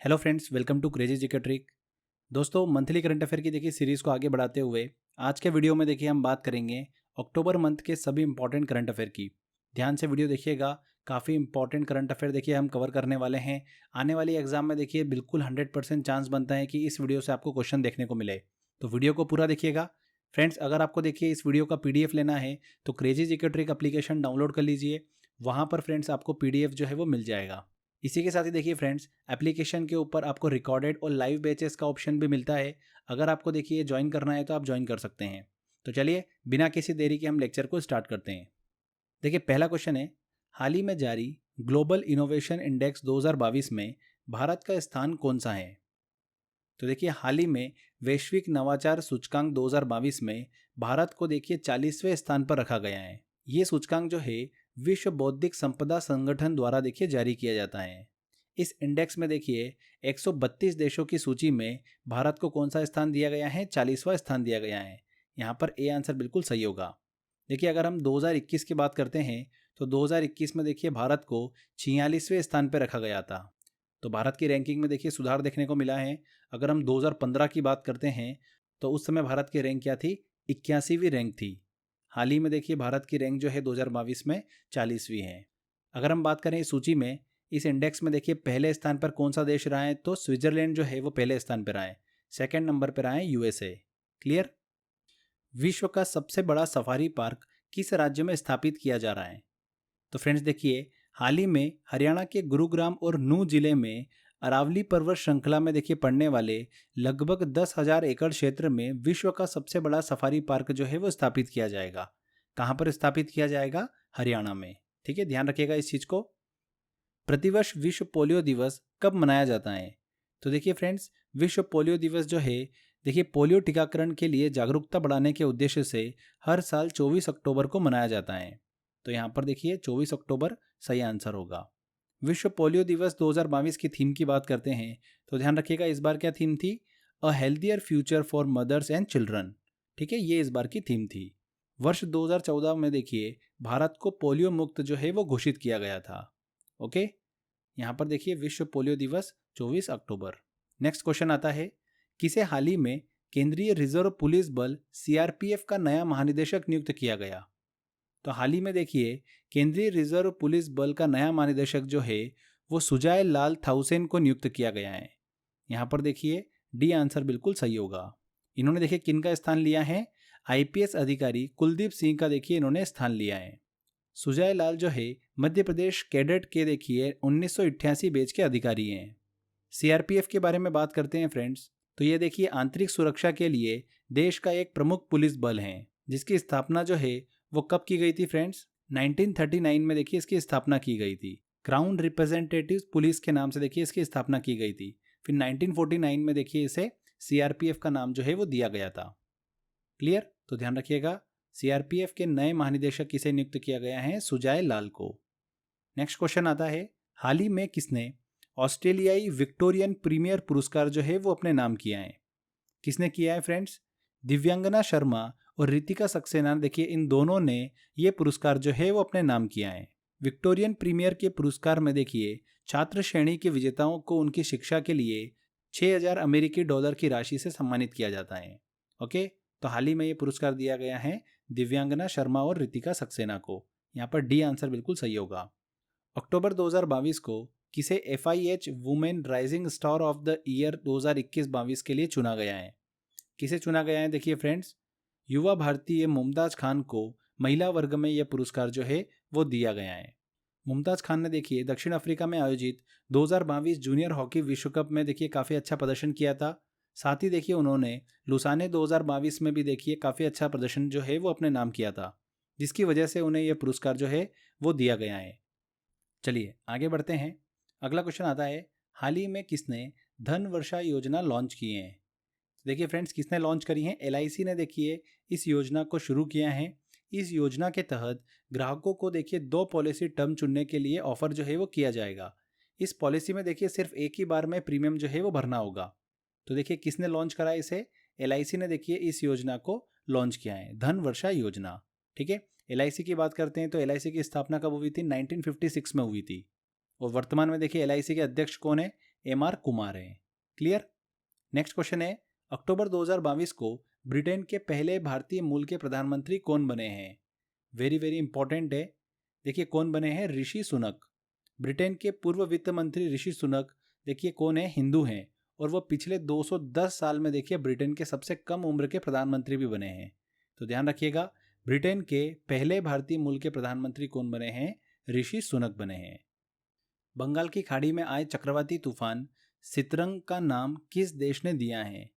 Hello friends, welcome to crazy GK trick. दोस्तों, monthly current affair की देखिए series को आगे बढ़ाते हुए आज के वीडियो में देखिए हम बात करेंगे अक्टूबर मंथ के सभी इंपॉर्टेंट करंट अफेयर की। ध्यान से वीडियो देखिएगा, काफ़ी इंपॉर्टेंट करंट अफेयर देखिए हम कवर करने वाले हैं। आने वाली एग्जाम में देखिए बिल्कुल 100% चांस बनता है कि इस वीडियो से आपको क्वेश्चन देखने को मिले, तो वीडियो को पूरा देखिएगा। फ्रेंड्स, अगर आपको देखिए इस वीडियो का पीडीएफ लेना है तो crazy GK trick application download कर लीजिए। वहाँ पर फ्रेंड्स आपको पीडीएफ जो है वो मिल जाएगा। इसी के साथ ही देखिए फ्रेंड्स, एप्लीकेशन के ऊपर आपको रिकॉर्डेड और लाइव बैचेस का ऑप्शन भी मिलता है। अगर आपको देखिए ज्वाइन करना है तो आप ज्वाइन कर सकते हैं। तो चलिए बिना किसी देरी के हम लेक्चर को स्टार्ट करते हैं। देखिए पहला क्वेश्चन है, हाल ही में जारी ग्लोबल इनोवेशन इंडेक्स 2022 में भारत का स्थान कौन सा है? तो देखिए हाल ही में वैश्विक नवाचार सूचकांक 2022 में भारत को देखिए 40वें स्थान पर रखा गया है। ये सूचकांक जो है विश्व बौद्धिक संपदा संगठन द्वारा देखिए जारी किया जाता है। इस इंडेक्स में देखिए 132 देशों की सूची में भारत को कौन सा स्थान दिया गया है? 40वां स्थान दिया गया है। यहाँ पर ए आंसर बिल्कुल सही होगा। देखिए अगर हम 2021 की बात करते हैं तो 2021 में देखिए भारत को 46वें स्थान पर रखा गया था। तो भारत की रैंकिंग में देखिए सुधार देखने को मिला है। अगर हम 2015 की बात करते हैं तो उस समय भारत की रैंक क्या थी? 81वीं रैंक थी। हाल ही में देखिए भारत की रैंक जो है 2022 में 40वीं है। अगर हम बात करें इस सूची में, इस इंडेक्स में देखिए पहले स्थान पर कौन सा देश रहा है? तो स्विट्जरलैंड जो है वो पहले स्थान पर रहा है। सेकेंड नंबर पर रहा है यूएसए। क्लियर। विश्व का सबसे बड़ा सफारी पार्क किस राज्य में स्थापित किया जा रहा है? तो फ्रेंड्स देखिए, हाल ही में हरियाणा के गुरुग्राम और नूह जिले में अरावली पर्वत श्रृंखला में देखिए पड़ने वाले लगभग 10,000 एकड़ क्षेत्र में विश्व का सबसे बड़ा सफारी पार्क जो है वो स्थापित किया जाएगा। कहाँ पर स्थापित किया जाएगा? हरियाणा में। ठीक है, ध्यान रखिएगा इस चीज को। प्रतिवर्ष विश्व पोलियो दिवस कब मनाया जाता है? तो देखिए फ्रेंड्स, विश्व पोलियो दिवस जो है देखिए पोलियो टीकाकरण के लिए जागरूकता बढ़ाने के उद्देश्य से हर साल 24 अक्टूबर को मनाया जाता है। तो यहाँ पर देखिए 24 अक्टूबर सही आंसर होगा। विश्व पोलियो दिवस 2022 की थीम की बात करते हैं तो ध्यान रखिएगा इस बार क्या थीम थी? अ healthier future for mothers and children. ठीक है, ये इस बार की थीम थी। वर्ष 2014 में देखिए भारत को पोलियो मुक्त जो है वो घोषित किया गया था। ओके, यहाँ पर देखिए विश्व पोलियो दिवस 24 अक्टूबर। नेक्स्ट क्वेश्चन आता है, किसे हाल ही में केंद्रीय रिजर्व पुलिस बल सीआरपीएफ का नया महानिदेशक नियुक्त किया गया? तो हाल ही में देखिए केंद्रीय रिजर्व पुलिस बल का नया महानिदेशक जो है वो सुजाय लाल थाउसेन को नियुक्त किया गया है। यहाँ पर देखिए डी आंसर बिल्कुल सही होगा। इन्होंने देखिए किन का स्थान लिया है? आईपीएस अधिकारी कुलदीप सिंह का देखिए इन्होंने स्थान लिया है। सुजय लाल जो है मध्य प्रदेश कैडेट के देखिए 1988 बैच के अधिकारी हैं। सीआरपीएफ के बारे में बात करते हैं फ्रेंड्स, तो ये देखिए आंतरिक सुरक्षा के लिए देश का एक प्रमुख पुलिस बल है, जिसकी स्थापना जो है वो कब की गई थी फ्रेंड्स? 1939 में देखिए इसकी स्थापना की गई थी। क्राउन रिप्रेजेंटेटिव पुलिस के नाम से देखिए इसकी स्थापना की गई थी। फिर 1949 में देखिए इसे सीआरपीएफ का नाम जो है वो दिया गया था। क्लियर। तो ध्यान रखिएगा, सीआरपीएफ के नए महानिदेशक किसे नियुक्त किया गया है? सुजाय लाल को। नेक्स्ट क्वेश्चन आता है, हाल ही में किसने ऑस्ट्रेलियाई विक्टोरियन प्रीमियर पुरस्कार जो है वो अपने नाम किया है? किसने किया है फ्रेंड्स? दिव्यांगना शर्मा और रितिका सक्सेना देखिए इन दोनों ने ये पुरस्कार जो है वो अपने नाम किया है। विक्टोरियन प्रीमियर के पुरस्कार में देखिए छात्र श्रेणी के विजेताओं को उनकी शिक्षा के लिए 6,000 अमेरिकी डॉलर की राशि से सम्मानित किया जाता है। ओके, तो हाल ही में ये पुरस्कार दिया गया है दिव्यांगना शर्मा और रितिका सक्सेना को। यहाँ पर डी आंसर बिल्कुल सही होगा। अक्टूबर 2022 को किसे FIH women rising star of the year 2021-22 के लिए चुना गया है? किसे चुना गया है? देखिए फ्रेंड्स, युवा भारतीय मुमताज खान को महिला वर्ग में यह पुरस्कार जो है वो दिया गया है। मुमताज खान ने देखिए दक्षिण अफ्रीका में आयोजित 2022 जूनियर हॉकी विश्व कप में देखिए काफ़ी अच्छा प्रदर्शन किया था। साथ ही देखिए उन्होंने लुसाने 2022 में भी देखिए काफ़ी अच्छा प्रदर्शन जो है वो अपने नाम किया था, जिसकी वजह से उन्हें यह पुरस्कार जो है वो दिया गया है। चलिए आगे बढ़ते हैं। अगला क्वेश्चन आता है, हाल ही में किसने धन वर्षा योजना लॉन्च की है? देखिए फ्रेंड्स, किसने लॉन्च करी है? LIC ने देखिए इस योजना को शुरू किया है। इस योजना के तहत ग्राहकों को देखिए 2 पॉलिसी टर्म चुनने के लिए ऑफर जो है वो किया जाएगा। इस पॉलिसी में देखिए सिर्फ एक ही बार में प्रीमियम जो है वो भरना होगा। तो देखिए किसने लॉन्च करा है इसे? LIC ने देखिए इस योजना को लॉन्च किया है, धन वर्षा योजना। ठीक है, LIC की बात करते हैं तो LIC की स्थापना कब हुई थी? 1956 में हुई थी। और वर्तमान में देखिए LIC के अध्यक्ष कौन है? MR कुमार हैं। क्लियर। नेक्स्ट क्वेश्चन है, अक्टूबर 2022 को ब्रिटेन के पहले भारतीय मूल के प्रधानमंत्री कौन बने हैं? वेरी वेरी इंपॉर्टेंट है। देखिए कौन बने हैं, ऋषि सुनक। ब्रिटेन के पूर्व वित्त मंत्री ऋषि सुनक देखिए कौन है, हिंदू हैं, और वो पिछले 210 साल में देखिए ब्रिटेन के सबसे कम उम्र के प्रधानमंत्री भी बने हैं। तो ध्यान रखिएगा, ब्रिटेन के पहले भारतीय मूल के प्रधानमंत्री कौन बने हैं, ऋषि सुनक बने हैं। बंगाल की खाड़ी में आए चक्रवाती तूफान सितरंग का नाम किस देश ने दिया है?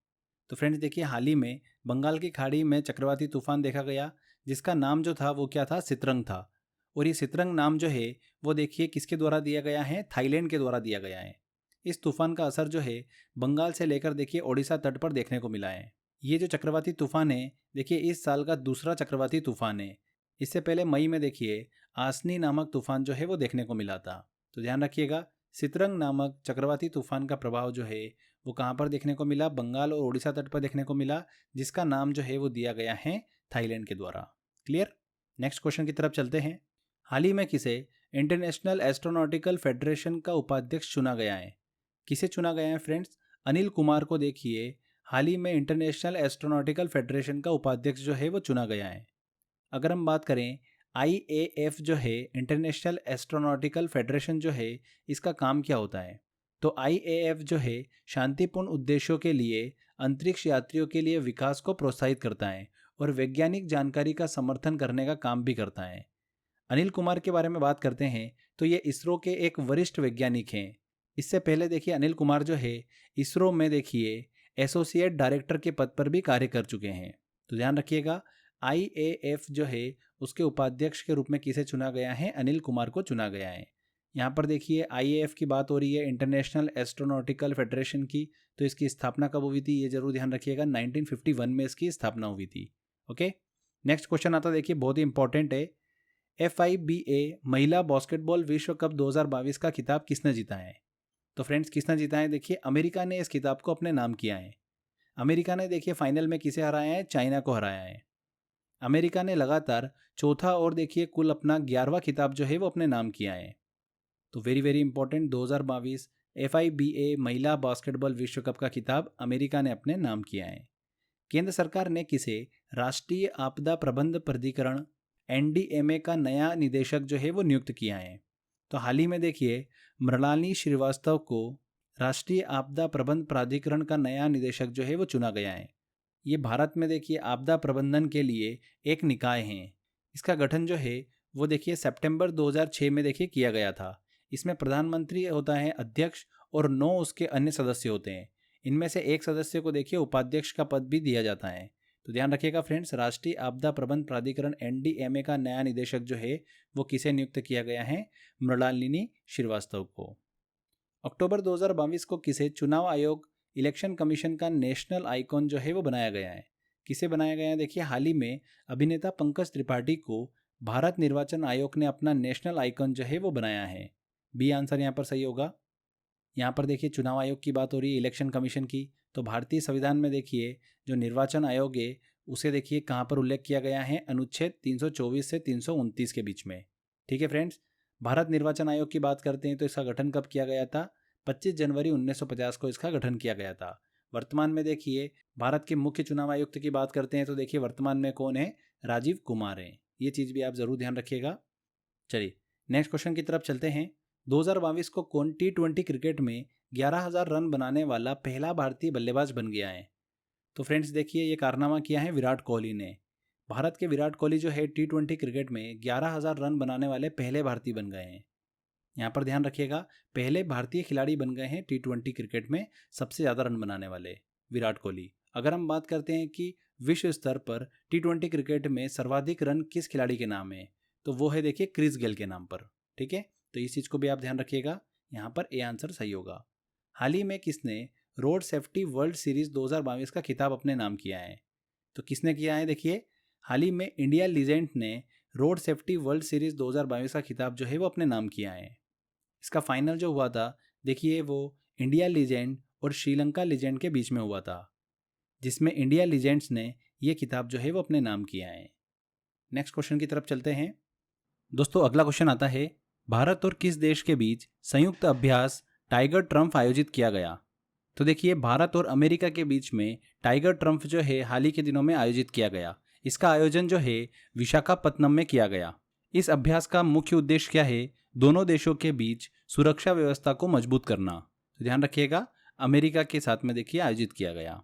तो फ्रेंड्स देखिए, हाल ही में बंगाल की खाड़ी में चक्रवाती तूफान देखा गया, जिसका नाम जो था वो क्या था, सितरंग था। और ये सितरंग नाम जो है वो देखिए किसके द्वारा दिया गया है, थाईलैंड के द्वारा दिया गया है। इस तूफान का असर जो है बंगाल से लेकर देखिए ओडिशा तट पर देखने को मिला है। ये जो चक्रवाती तूफान है देखिए इस साल का दूसरा चक्रवाती तूफान है। इससे पहले मई में देखिए आसनी नामक तूफान जो है वो देखने को मिला था। तो ध्यान रखिएगा, सितरंग नामक चक्रवाती तूफान का प्रभाव जो है वो कहाँ पर देखने को मिला, बंगाल और ओडिशा तट पर देखने को मिला, जिसका नाम जो है वो दिया गया है थाईलैंड के द्वारा। क्लियर। नेक्स्ट क्वेश्चन की तरफ चलते हैं। हाल ही में किसे इंटरनेशनल एस्ट्रोनॉटिकल फेडरेशन का उपाध्यक्ष चुना गया है? किसे चुना गया है फ्रेंड्स? अनिल कुमार को देखिए हाल ही में इंटरनेशनल एस्ट्रोनॉटिकल फेडरेशन का उपाध्यक्ष जो है वो चुना गया है। अगर हम बात करें IAF जो है, इंटरनेशनल एस्ट्रोनॉटिकल फेडरेशन जो है, इसका काम क्या होता है? तो IAF जो है शांतिपूर्ण उद्देश्यों के लिए अंतरिक्ष यात्रियों के लिए विकास को प्रोत्साहित करता है और वैज्ञानिक जानकारी का समर्थन करने का काम भी करता है। अनिल कुमार के बारे में बात करते हैं तो ये इसरो के एक वरिष्ठ वैज्ञानिक हैं। इससे पहले देखिए अनिल कुमार जो है इसरो में देखिए एसोसिएट डायरेक्टर के पद पर भी कार्य कर चुके हैं। तो ध्यान रखिएगा, IAF जो है उसके उपाध्यक्ष के रूप में किसे चुना गया है, अनिल कुमार को चुना गया है। यहाँ पर देखिए IAF की बात हो रही है, इंटरनेशनल एस्ट्रोनॉटिकल फेडरेशन की। तो इसकी स्थापना कब हुई थी, ये जरूर ध्यान रखिएगा, 1951 में इसकी स्थापना हुई थी। ओके। नेक्स्ट क्वेश्चन आता देखिए, बहुत ही इंपॉर्टेंट है। FIBA महिला बास्केटबॉल विश्व कप 2022 का खिताब किसने जीता है? तो फ्रेंड्स किसने जीता है, देखिए अमेरिका ने इस खिताब को अपने नाम किया है। अमेरिका ने देखिए फाइनल में किसे हराया है, चाइना को हराया है। अमेरिका ने लगातार चौथा और देखिए कुल अपना 11वां खिताब जो है वो अपने नाम किया है। तो वेरी वेरी इंपॉर्टेंट, 2022 FIBA महिला बास्केटबॉल विश्व कप का खिताब अमेरिका ने अपने नाम किया है। केंद्र सरकार ने किसे राष्ट्रीय आपदा प्रबंध प्राधिकरण NDMA का नया निदेशक जो है वो नियुक्त किया है? तो हाल ही में देखिए मृणालिनी श्रीवास्तव को राष्ट्रीय आपदा प्रबंध प्राधिकरण का नया निदेशक जो है वो चुना गया है। ये भारत में देखिए आपदा प्रबंधन के लिए एक निकाय है। इसका गठन जो है वो देखिए सितंबर 2006 में देखिए किया गया था। इसमें प्रधानमंत्री होता है अध्यक्ष और 9 उसके अन्य सदस्य होते हैं। इनमें से एक सदस्य को देखिए उपाध्यक्ष का पद भी दिया जाता है। तो ध्यान रखिएगा फ्रेंड्स, राष्ट्रीय आपदा प्रबंध प्राधिकरण NDMA का नया निदेशक जो है वो किसे नियुक्त किया गया है, मृणालिनी श्रीवास्तव को। अक्टूबर 2022 को किसे चुनाव आयोग इलेक्शन कमीशन का नेशनल आइकॉन जो है वो बनाया गया है? किसे बनाया गया है, देखिए हाल ही में अभिनेता पंकज त्रिपाठी को भारत निर्वाचन आयोग ने अपना नेशनल आइकॉन जो है वो बनाया है। बी आंसर यहाँ पर सही होगा। यहाँ पर देखिए चुनाव आयोग की बात हो रही है, इलेक्शन कमीशन की। तो भारतीय संविधान में देखिए जो निर्वाचन आयोग है उसे देखिए कहाँ पर उल्लेख किया गया है, अनुच्छेद 324 से 329 के बीच में। ठीक है फ्रेंड्स, भारत निर्वाचन आयोग की बात करते हैं तो इसका गठन कब किया गया था, 25 जनवरी 1950 को इसका गठन किया गया था। वर्तमान में देखिए भारत के मुख्य चुनाव आयुक्त की बात करते हैं तो देखिए वर्तमान में कौन है, राजीव कुमार हैं। ये चीज़ भी आप जरूर ध्यान रखिएगा। चलिए नेक्स्ट क्वेश्चन की तरफ चलते हैं। 2022 को कौन T20 क्रिकेट में 11,000 रन बनाने वाला पहला भारतीय बल्लेबाज बन गया है? तो फ्रेंड्स देखिए ये कारनामा किया है विराट कोहली ने। भारत के विराट कोहली जो है T20 क्रिकेट में 11,000 रन बनाने वाले पहले भारतीय बन गए हैं। यहाँ पर ध्यान रखिएगा, पहले भारतीय खिलाड़ी बन गए हैं T20 क्रिकेट में सबसे ज़्यादा रन बनाने वाले, विराट कोहली। अगर हम बात करते हैं कि विश्व स्तर पर T20 क्रिकेट में सर्वाधिक रन किस खिलाड़ी के नाम है, तो वो है देखिए क्रिस गेल के नाम पर। ठीक है, तो इस चीज़ को भी आप ध्यान रखिएगा, यहाँ पर ए आंसर सही होगा। हाल ही में किसने रोड सेफ्टी वर्ल्ड सीरीज 2022 का खिताब अपने नाम किया है? तो किसने किया है, देखिए हाल ही में इंडिया लीजेंड ने रोड सेफ्टी वर्ल्ड सीरीज 2022 का खिताब जो है वो अपने नाम किया है। इसका फाइनल जो हुआ था देखिए वो इंडिया लीजेंड और श्रीलंका लीजेंड के बीच में हुआ था, जिसमें इंडिया लीजेंड्स ने ये खिताब जो है वो अपने नाम किया है। नेक्स्ट क्वेश्चन की तरफ चलते हैं। दोस्तों अगला क्वेश्चन आता है, भारत और किस देश के बीच संयुक्त अभ्यास टाइगर ट्रम्प आयोजित किया गया? तो देखिए भारत और अमेरिका के बीच में टाइगर ट्रम्प जो है हाल ही के दिनों में आयोजित किया गया। इसका आयोजन जो है विशाखापत्तनम में किया गया। इस अभ्यास का मुख्य उद्देश्य क्या है? दोनों देशों के बीच सुरक्षा व्यवस्था को मजबूत करना। तो ध्यान रखिएगा, अमेरिका के साथ में देखिए आयोजित किया गया।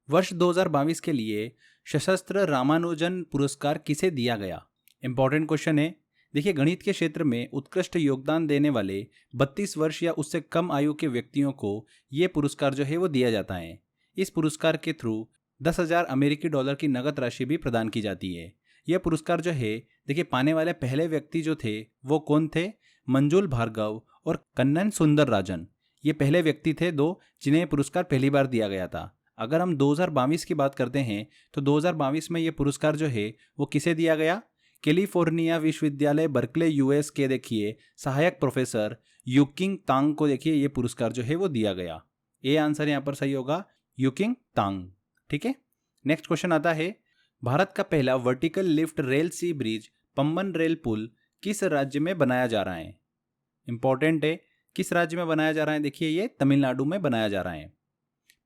वर्ष 2022 के लिए सशस्त्र रामानुजन पुरस्कार किसे दिया गया? इंपॉर्टेंट क्वेश्चन है। देखिए गणित के क्षेत्र में उत्कृष्ट योगदान देने वाले 32 वर्ष या उससे कम आयु के व्यक्तियों को ये पुरस्कार जो है वो दिया जाता है। इस पुरस्कार के थ्रू 10,000 अमेरिकी डॉलर की नगद राशि भी प्रदान की जाती है। यह पुरस्कार जो है देखिए पाने वाले पहले व्यक्ति जो थे वो कौन थे? मंजुल भार्गव और कन्नन सुंदर राजन। ये पहले व्यक्ति थे दो जिन्हें ये पुरस्कार पहली बार दिया गया था। अगर हम 2022 की बात करते हैं तो 2022 में ये पुरस्कार जो है वो किसे दिया गया? कैलिफोर्निया विश्वविद्यालय बर्कले यूएस के देखिए सहायक प्रोफेसर यूकिंग तांग को देखिए ये पुरस्कार जो है वो दिया गया। ए आंसर यहाँ पर सही होगा, यूकिंग तांग। ठीक है, नेक्स्ट क्वेश्चन आता है, भारत का पहला वर्टिकल लिफ्ट रेल सी ब्रिज पम्बन रेल पुल किस राज्य में बनाया जा रहा है? इंपॉर्टेंट है, किस राज्य में बनाया जा रहा है? देखिए ये तमिलनाडु में बनाया जा रहा है।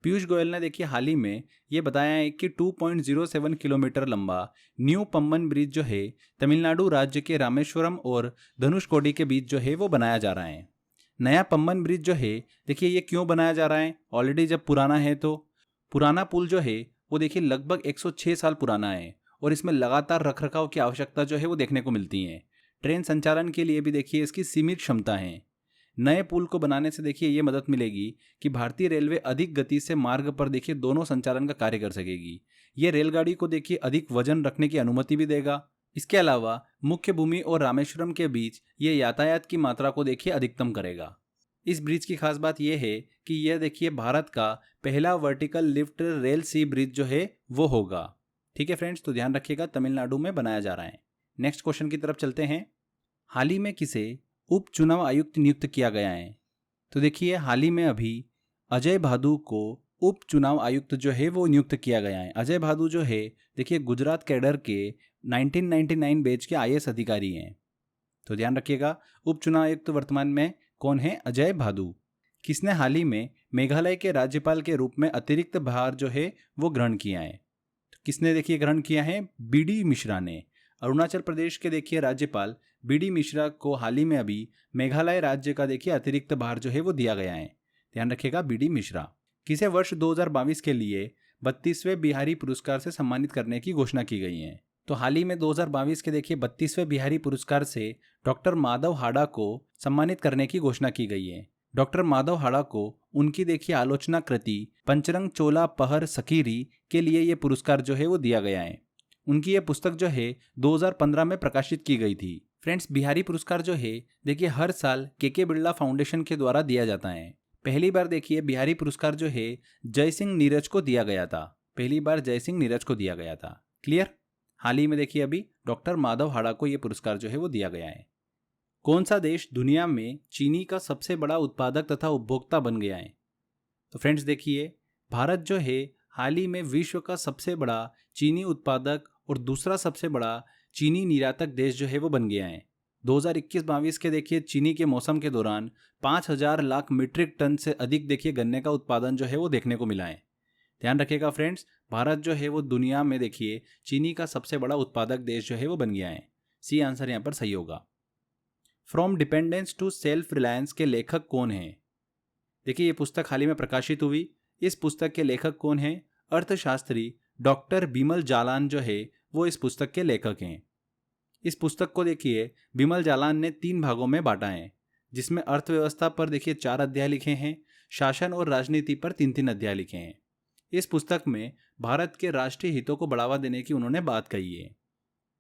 पीयूष गोयल ने देखिए हाल ही में ये बताया है कि 2.07 किलोमीटर लंबा न्यू पम्बन ब्रिज जो है तमिलनाडु राज्य के रामेश्वरम और धनुषकोडी के बीच जो है वो बनाया जा रहा है। नया पम्बन ब्रिज जो है देखिए ये क्यों बनाया जा रहा है? ऑलरेडी जब पुराना है तो पुराना पुल जो है वो देखिए लगभग 106 साल पुराना है और इसमें लगातार रखरखाव की आवश्यकता जो है वो देखने को मिलती है। ट्रेन संचालन के लिए भी देखिए इसकी सीमित क्षमता है। नए पुल को बनाने से देखिए ये मदद मिलेगी कि भारतीय रेलवे अधिक गति से मार्ग पर देखिए दोनों संचालन का कार्य कर सकेगी। ये रेलगाड़ी को देखिए अधिक वजन रखने की अनुमति भी देगा। इसके अलावा मुख्य भूमि और रामेश्वरम के बीच ये यातायात की मात्रा को देखिए अधिकतम करेगा। इस ब्रिज की खास बात यह है कि यह देखिए भारत का पहला वर्टिकल लिफ्ट रेल सी ब्रिज जो है वो होगा। ठीक है फ्रेंड्स, तो ध्यान रखिएगा तमिलनाडु में बनाया जा रहा है। नेक्स्ट क्वेश्चन की तरफ चलते हैं। हाल ही में किसे उप चुनाव आयुक्त नियुक्त किया गया है? तो देखिए हाल ही में अभी अजय भादु को उप चुनाव आयुक्त जो है वो नियुक्त किया गया है। अजय भादु जो है देखिए गुजरात कैडर के 1999 बैच के आईएएस अधिकारी हैं। तो ध्यान रखिएगा, उप चुनाव आयुक्त वर्तमान में कौन है? अजय भादु। किसने हाल ही में मेघालय के राज्यपाल के रूप में अतिरिक्त भार जो है वो ग्रहण किया है? तो किसने देखिए ग्रहण किया है? बीडी मिश्रा ने। अरुणाचल प्रदेश के देखिए राज्यपाल बीडी मिश्रा को हाल ही में अभी मेघालय राज्य का देखिए अतिरिक्त भार जो है वो दिया गया है। ध्यान रखिएगा, बीडी मिश्रा। किसे वर्ष 2022 के लिए 32वें बिहारी पुरस्कार से सम्मानित करने की घोषणा की गई है? तो हाल ही में 2022 के देखिए 32वें बिहारी पुरस्कार से डॉक्टर माधव हाड़ा को सम्मानित करने की घोषणा की गई है। डॉक्टर माधव हाड़ा को उनकी देखिए आलोचना कृति पंचरंग चोला पहर सकीरी के लिए ये पुरस्कार जो है वो दिया गया है। उनकी ये पुस्तक जो है 2015 में प्रकाशित की गई थी। फ्रेंड्स, बिहारी पुरस्कार जो है देखिए हर साल के बिरला फाउंडेशन के द्वारा दिया जाता है। पहली बार देखिए बिहारी पुरस्कार जो है जय सिंह नीरज को दिया गया था। पहली बार जय सिंह नीरज को दिया गया था। क्लियर? हाल ही में देखिए अभी डॉक्टर माधव हाड़ा को यह पुरस्कार जो है वो दिया गया है। कौन सा देश दुनिया में चीनी का सबसे बड़ा उत्पादक तथा उपभोक्ता बन गया है? तो फ्रेंड्स देखिए भारत जो है हाल ही में विश्व का सबसे बड़ा चीनी उत्पादक और दूसरा सबसे बड़ा चीनी निर्यातक देश जो है वो बन गया है। 2021-22 के देखिए चीनी के मौसम के दौरान 5,000 लाख मीट्रिक टन से अधिक देखिए गन्ने का उत्पादन जो है वो देखने को मिला है। ध्यान रखिएगा फ्रेंड्स, भारत जो है वो दुनिया में देखिए चीनी का सबसे बड़ा उत्पादक देश जो है वो बन गया है। सी आंसर यहाँ पर सही होगा। From dependence to self reliance के लेखक कौन है? देखिए ये पुस्तक हाल ही में प्रकाशित हुई। इस पुस्तक के लेखक कौन है? अर्थशास्त्री डॉक्टर बिमल जालान जो है वो इस पुस्तक के लेखक हैं। इस पुस्तक को देखिए बिमल जालान ने 3 भागों में बांटा है, जिसमें अर्थव्यवस्था पर देखिए 4 अध्याय लिखे हैं, शासन और राजनीति पर 3-3 अध्याय लिखे हैं। इस पुस्तक में भारत के राष्ट्रीय हितों को बढ़ावा देने की उन्होंने बात कही है।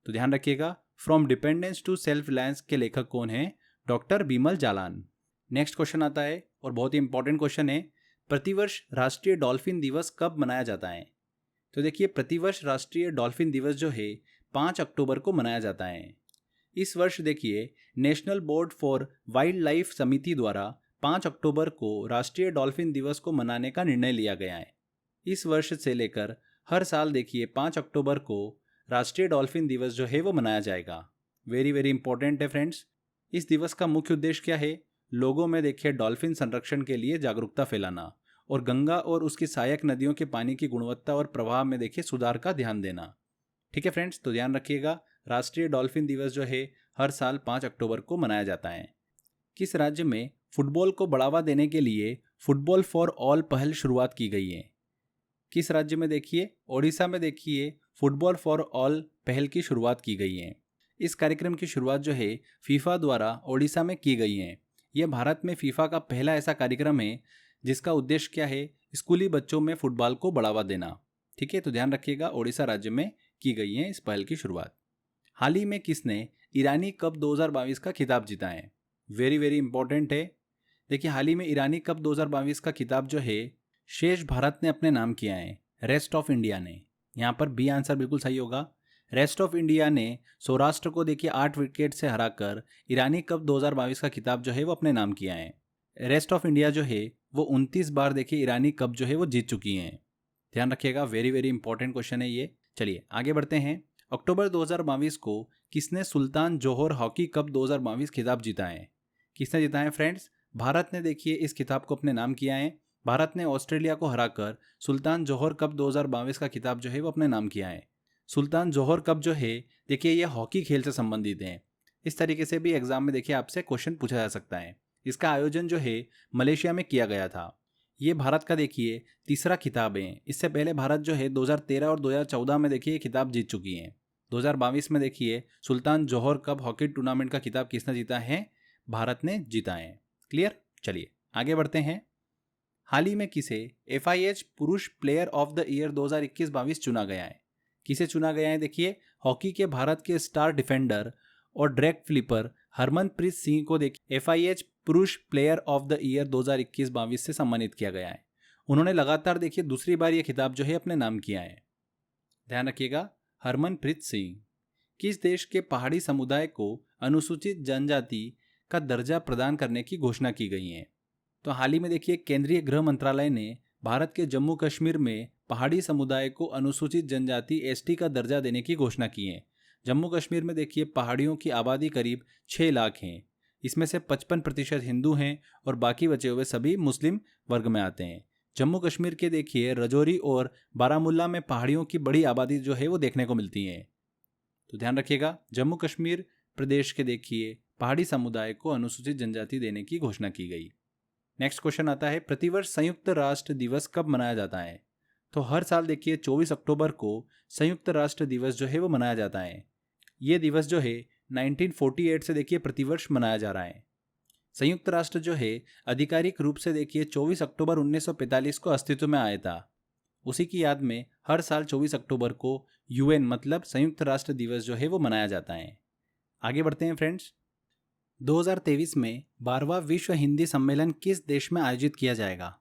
तो ध्यान रखिएगा, from dependence to self reliance के लेखक कौन है? Doctor Bimal Jalan. Next question आता है और बहुत ही इंपॉर्टेंट क्वेश्चन है, प्रतिवर्ष राष्ट्रीय डॉल्फिन दिवस कब मनाया जाता है? तो देखिए प्रतिवर्ष राष्ट्रीय डॉल्फिन दिवस जो है 5 अक्टूबर को मनाया जाता है। इस वर्ष देखिए national board for wild life समिति द्वारा 5 अक्टूबर को राष्ट्रीय डॉल्फिन दिवस को मनाने का निर्णय लिया गया है। इस वर्ष से लेकर हर साल देखिए 5 अक्टूबर को राष्ट्रीय डॉल्फिन दिवस जो है वो मनाया जाएगा। वेरी वेरी इंपॉर्टेंट है फ्रेंड्स। इस दिवस का मुख्य उद्देश्य क्या है? लोगों में देखिए डॉल्फिन संरक्षण के लिए जागरूकता फैलाना और गंगा और उसकी सहायक नदियों के पानी की गुणवत्ता और प्रवाह में देखिए सुधार का ध्यान देना। ठीक है फ्रेंड्स, तो ध्यान रखिएगा राष्ट्रीय डॉल्फिन दिवस जो है हर साल 5 अक्टूबर को मनाया जाता है। किस राज्य में फुटबॉल को बढ़ावा देने के लिए फुटबॉल फॉर ऑल पहल शुरुआत की गई है? किस राज्य में देखिए ओडिशा में देखिए फुटबॉल फॉर ऑल पहल की शुरुआत की गई है। इस कार्यक्रम की शुरुआत जो है फीफा द्वारा ओडिशा में की गई है। यह भारत में फीफा का पहला ऐसा कार्यक्रम है जिसका उद्देश्य क्या है, स्कूली बच्चों में फुटबॉल को बढ़ावा देना। ठीक है, तो ध्यान रखिएगा ओडिशा राज्य में की गई है इस पहल की शुरुआत। हाल ही में किसने ईरानी कप 2022 का खिताब जीता है? वेरी वेरी इंपॉर्टेंट है। देखिए हाल ही में ईरानी कप 2022 का खिताब जो है शेष भारत ने अपने नाम किया है, रेस्ट ऑफ इंडिया ने। यहाँ पर बी आंसर बिल्कुल सही होगा। रेस्ट ऑफ इंडिया ने सौराष्ट्र को देखिए 8 विकेट से हराकर ईरानी कप 2022 का खिताब जो है वो अपने नाम किया है। रेस्ट ऑफ इंडिया जो है वो 29 बार देखिए ईरानी कप जो है वो जीत चुकी हैं। ध्यान रखिएगा, वेरी वेरी इंपॉर्टेंट क्वेश्चन है ये। चलिए आगे बढ़ते हैं। अक्टूबर 2022 को किसने सुल्तान जोहर हॉकी कप 2022 खिताब जीता है? किसने जीता है फ्रेंड्स? भारत ने देखिए इस खिताब को अपने नाम किया है। भारत ने ऑस्ट्रेलिया को हराकर सुल्तान जोहर कप 2022 का खिताब जो है वो अपने नाम किया है। सुल्तान जोहर कप जो है देखिए ये हॉकी खेल से संबंधित है। इस तरीके से भी एग्जाम में देखिए आपसे क्वेश्चन पूछा जा सकता है। इसका आयोजन जो है मलेशिया में किया गया था। ये भारत का देखिए तीसरा खिताब है। इससे पहले भारत जो है 2013 और 2014 में देखिए ये खिताब जीत चुकी है। 2022 में देखिए सुल्तान जोहर कप हॉकी टूर्नामेंट का खिताब किसने जीता है? भारत ने जीता है। क्लियर? चलिए आगे बढ़ते हैं। हाल ही में किसे FIH पुरुष प्लेयर ऑफ द ईयर 2021-22 चुना गया है? किसे चुना गया है? देखिए हॉकी के भारत के स्टार डिफेंडर और ड्रैग फ्लिपर हरमनप्रीत सिंह को देखिए FIH पुरुष प्लेयर ऑफ द ईयर 2021-22 से सम्मानित किया गया है। उन्होंने लगातार देखिए दूसरी बार यह खिताब जो है अपने नाम किया है। ध्यान रखिएगा, हरमनप्रीत सिंह। किस देश के पहाड़ी समुदाय को अनुसूचित जनजाति का दर्जा प्रदान करने की घोषणा की गई है? तो हाल ही में देखिए केंद्रीय गृह मंत्रालय ने भारत के जम्मू कश्मीर में पहाड़ी समुदाय को अनुसूचित जनजाति ST का दर्जा देने की घोषणा की है। जम्मू कश्मीर में देखिए पहाड़ियों की आबादी करीब 6 लाख हैं। इसमें से 55% हिंदू हैं और बाकी बचे हुए सभी मुस्लिम वर्ग में आते हैं। जम्मू कश्मीर के देखिए रजौरी और बारामुल्ला में पहाड़ियों की बड़ी आबादी जो है वो देखने को मिलती है। तो ध्यान रखिएगा, जम्मू कश्मीर प्रदेश के देखिए पहाड़ी समुदाय को अनुसूचित जनजाति देने की घोषणा की गई। नेक्स्ट क्वेश्चन आता है, प्रतिवर्ष संयुक्त राष्ट्र दिवस कब मनाया जाता है? तो हर साल देखिए 24 अक्टूबर को संयुक्त राष्ट्र दिवस जो है वो मनाया जाता है। ये दिवस जो है 1948 से देखिए प्रतिवर्ष मनाया जा रहा है। संयुक्त राष्ट्र जो है आधिकारिक रूप से देखिए 24 अक्टूबर 1945 को अस्तित्व में आया था। उसी की याद में हर साल 24 अक्टूबर को UN मतलब संयुक्त राष्ट्र दिवस जो है वो मनाया जाता है। आगे बढ़ते हैं फ्रेंड्स। 2023 में 12वां विश्व हिंदी सम्मेलन किस देश में आयोजित किया जाएगा?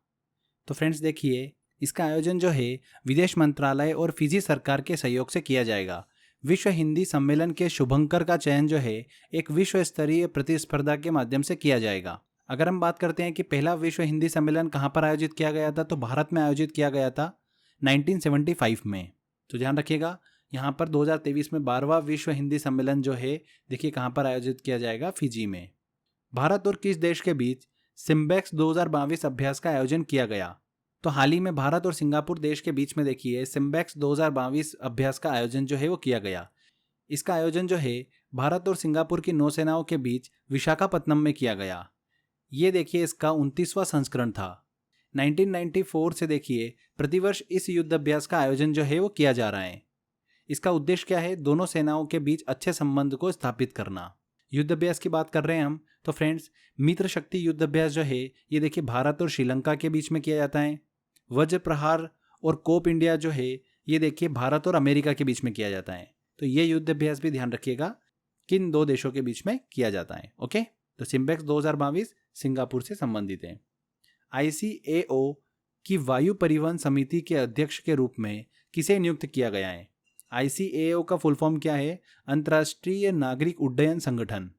तो फ्रेंड्स देखिए इसका आयोजन जो है विदेश मंत्रालय और फिजी सरकार के सहयोग से किया जाएगा। विश्व हिंदी सम्मेलन के शुभंकर का चयन जो है एक विश्व स्तरीय प्रतिस्पर्धा के माध्यम से किया जाएगा। अगर हम बात करते हैं कि पहला विश्व हिंदी सम्मेलन कहाँ पर आयोजित किया गया था, तो भारत में आयोजित किया गया था 1975 में। तो ध्यान रखिएगा, यहाँ पर 2023 में 12वां विश्व हिंदी सम्मेलन जो है देखिए कहाँ पर आयोजित किया जाएगा, फिजी में। भारत और किस देश के बीच सिम्बेक्स 2022 अभ्यास का आयोजन किया गया? तो हाल ही में भारत और सिंगापुर देश के बीच में देखिए सिम्बेक्स 2022 अभ्यास का आयोजन जो है वो किया गया। इसका आयोजन जो है भारत और सिंगापुर की नौसेनाओं के बीच विशाखापत्तनम में किया गया। ये देखिए इसका 29वां संस्करण था। 1994 से देखिए प्रतिवर्ष इस युद्ध अभ्यास का आयोजन जो है वो किया जा रहा है। इसका उद्देश्य क्या है? दोनों सेनाओं के बीच अच्छे संबंध को स्थापित करना। युद्ध अभ्यास की बात कर रहे हैं हम, तो फ्रेंड्स मित्र शक्ति युद्ध अभ्यास जो है ये देखिए भारत और श्रीलंका के बीच में किया जाता है। वज्र प्रहार और कोप इंडिया जो है ये देखिए भारत और अमेरिका के बीच में किया जाता है। तो ये युद्ध अभ्यास भी ध्यान रखिएगा किन दो देशों के बीच में किया जाता है। ओके, तो सिम्बेक्स 2022 सिंगापुर से संबंधित है। ICAO की वायु परिवहन समिति के अध्यक्ष के रूप में किसे नियुक्त किया गया है? ICAO का फुल फॉर्म क्या है? अंतर्राष्ट्रीय नागरिक उड्डयन संगठन।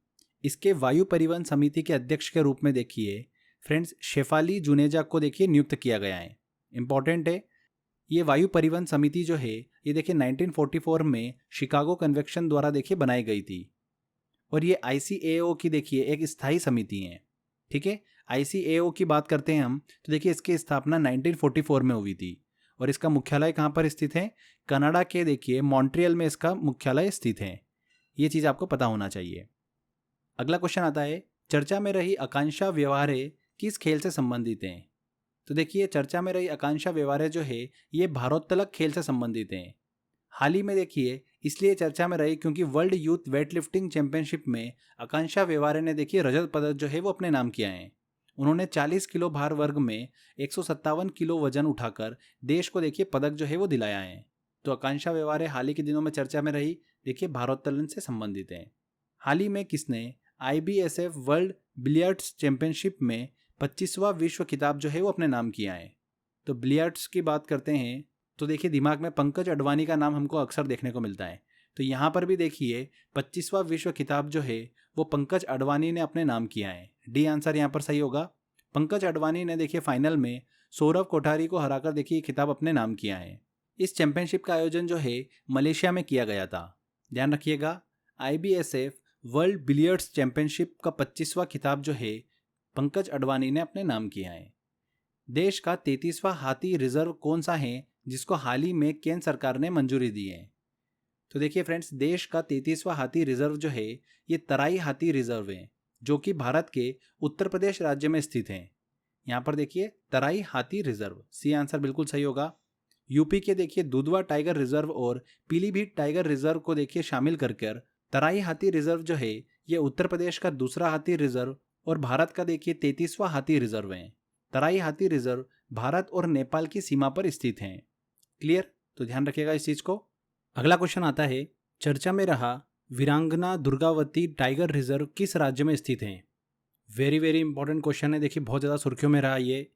इसके वायु परिवहन समिति के अध्यक्ष के रूप में देखिए फ्रेंड्स शेफाली जुनेजा को देखिए नियुक्त किया गया है। इंपॉर्टेंट है, ये वायु परिवहन समिति जो है ये देखिए 1944 में शिकागो कन्वेंशन द्वारा देखिए बनाई गई थी और ये ICAO की देखिए एक स्थायी समिति है। ठीक है। ICAO की बात करते हैं हम तो देखिए इसकी स्थापना 1944 में हुई थी और इसका मुख्यालय कहाँ पर स्थित है? कनाडा के देखिए मॉन्ट्रियल में इसका मुख्यालय स्थित है। ये चीज़ आपको पता होना चाहिए। अगला क्वेश्चन आता है, चर्चा में रही आकांक्षा व्यवहारें किस खेल से संबंधित हैं? तो देखिए चर्चा में रही आकांक्षा व्यवहारें जो है ये भारोत्तोलक खेल से संबंधित हैं। हाल ही में देखिए इसलिए चर्चा में रही क्योंकि वर्ल्ड यूथ वेटलिफ्टिंग चैंपियनशिप में आकांक्षा व्यवहारे ने देखिए रजत पदक जो है वो अपने नाम किया है। उन्होंने 40 किलो भार वर्ग में 157 किलो वजन उठाकर देश को देखिए पदक जो है वो दिलाया है। तो आकांक्षा व्यवहारे हाल ही के दिनों में चर्चा में रही, देखिए भारोत्तोलन से संबंधित है। हाल ही में किसने IBSF वर्ल्ड बिलियर्ड्स चैंपियनशिप में 25वां विश्व खिताब जो है वो अपने नाम किया है? तो बिलियर्ड्स की बात करते हैं तो देखिए दिमाग में पंकज अडवाणी का नाम हमको अक्सर देखने को मिलता है। तो यहाँ पर भी देखिए 25वां विश्व खिताब जो है वो पंकज अडवाणी ने अपने नाम किया है। डी आंसर यहाँ पर सही होगा। पंकज अडवाणी ने देखिए फाइनल में सौरव कोठारी को हराकर देखिए खिताब अपने नाम किया है। इस चैंपियनशिप का आयोजन जो है मलेशिया में किया गया था। ध्यान रखिएगा, IBSF वर्ल्ड बिलियर्ड्स चैंपियनशिप का 25वां खिताब जो है पंकज अडवाणी ने अपने नाम किया है। देश का 33वां हाथी रिजर्व कौन सा है जिसको हाल ही में केंद्र सरकार ने मंजूरी दी है? तो देखिए फ्रेंड्स, देश का 33वां हाथी रिजर्व जो है ये तराई हाथी रिजर्व है जो कि भारत के उत्तर प्रदेश राज्य में स्थित है। यहाँ पर देखिए तराई हाथी रिजर्व, सी आंसर बिल्कुल सही होगा। यूपी के देखिए दुधवा टाइगर रिजर्व और पीलीभीत टाइगर रिजर्व को देखिए शामिल कर तराई हाथी रिजर्व जो है ये उत्तर प्रदेश का दूसरा हाथी रिजर्व और भारत का देखिए 33वां हाथी रिजर्व है। तराई हाथी रिजर्व भारत और नेपाल की सीमा पर स्थित हैं। क्लियर? तो ध्यान रखिएगा इस चीज को। अगला क्वेश्चन आता है, चर्चा में रहा वीरांगना दुर्गावती टाइगर रिजर्व किस राज्य में स्थित है? वेरी वेरी इंपॉर्टेंट क्वेश्चन है, देखिए बहुत ज़्यादा सुर्खियों में रहा ये।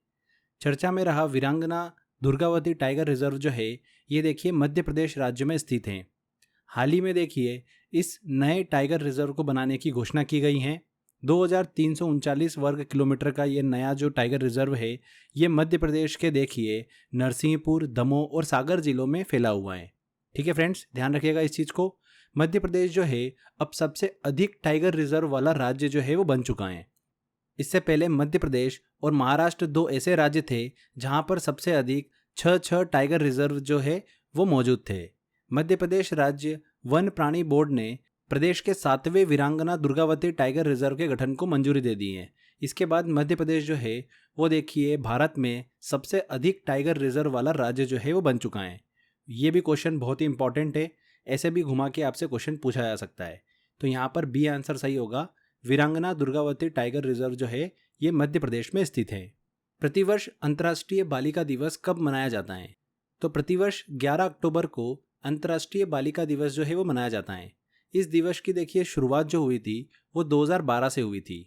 चर्चा में रहा वीरांगना दुर्गावती टाइगर रिजर्व जो है ये देखिए मध्य प्रदेश राज्य में स्थित है। हाल ही में देखिए इस नए टाइगर रिजर्व को बनाने की घोषणा की गई है। 2339 वर्ग किलोमीटर का ये नया जो टाइगर रिजर्व है ये मध्य प्रदेश के देखिए नरसिंहपुर, दमोह और सागर जिलों में फैला हुआ है। ठीक है फ्रेंड्स, ध्यान रखिएगा इस चीज़ को। मध्य प्रदेश जो है अब सबसे अधिक टाइगर रिजर्व वाला राज्य जो है वो बन चुका है। इससे पहले मध्य प्रदेश और महाराष्ट्र दो ऐसे राज्य थे जहां पर सबसे अधिक 6 टाइगर रिजर्व जो है वो मौजूद थे। मध्य प्रदेश राज्य वन प्राणी बोर्ड ने प्रदेश के 7वें वीरांगना दुर्गावती टाइगर रिजर्व के गठन को मंजूरी दे दी है। इसके बाद मध्य प्रदेश जो है वो देखिए भारत में सबसे अधिक टाइगर रिजर्व वाला राज्य जो है वो बन चुका है। ये भी क्वेश्चन बहुत ही इंपॉर्टेंट है, ऐसे भी घुमा के आपसे क्वेश्चन पूछा जा सकता है। तो यहाँ पर बी आंसर सही होगा। वीरांगना दुर्गावती टाइगर रिजर्व जो है ये मध्य प्रदेश में स्थित है। प्रतिवर्ष अंतर्राष्ट्रीय बालिका दिवस कब मनाया जाता है? तो प्रतिवर्ष 11 अक्टूबर को अंतर्राष्ट्रीय बालिका दिवस जो है वो मनाया जाता है। इस दिवस की देखिए शुरुआत जो हुई थी वो 2012 से हुई थी।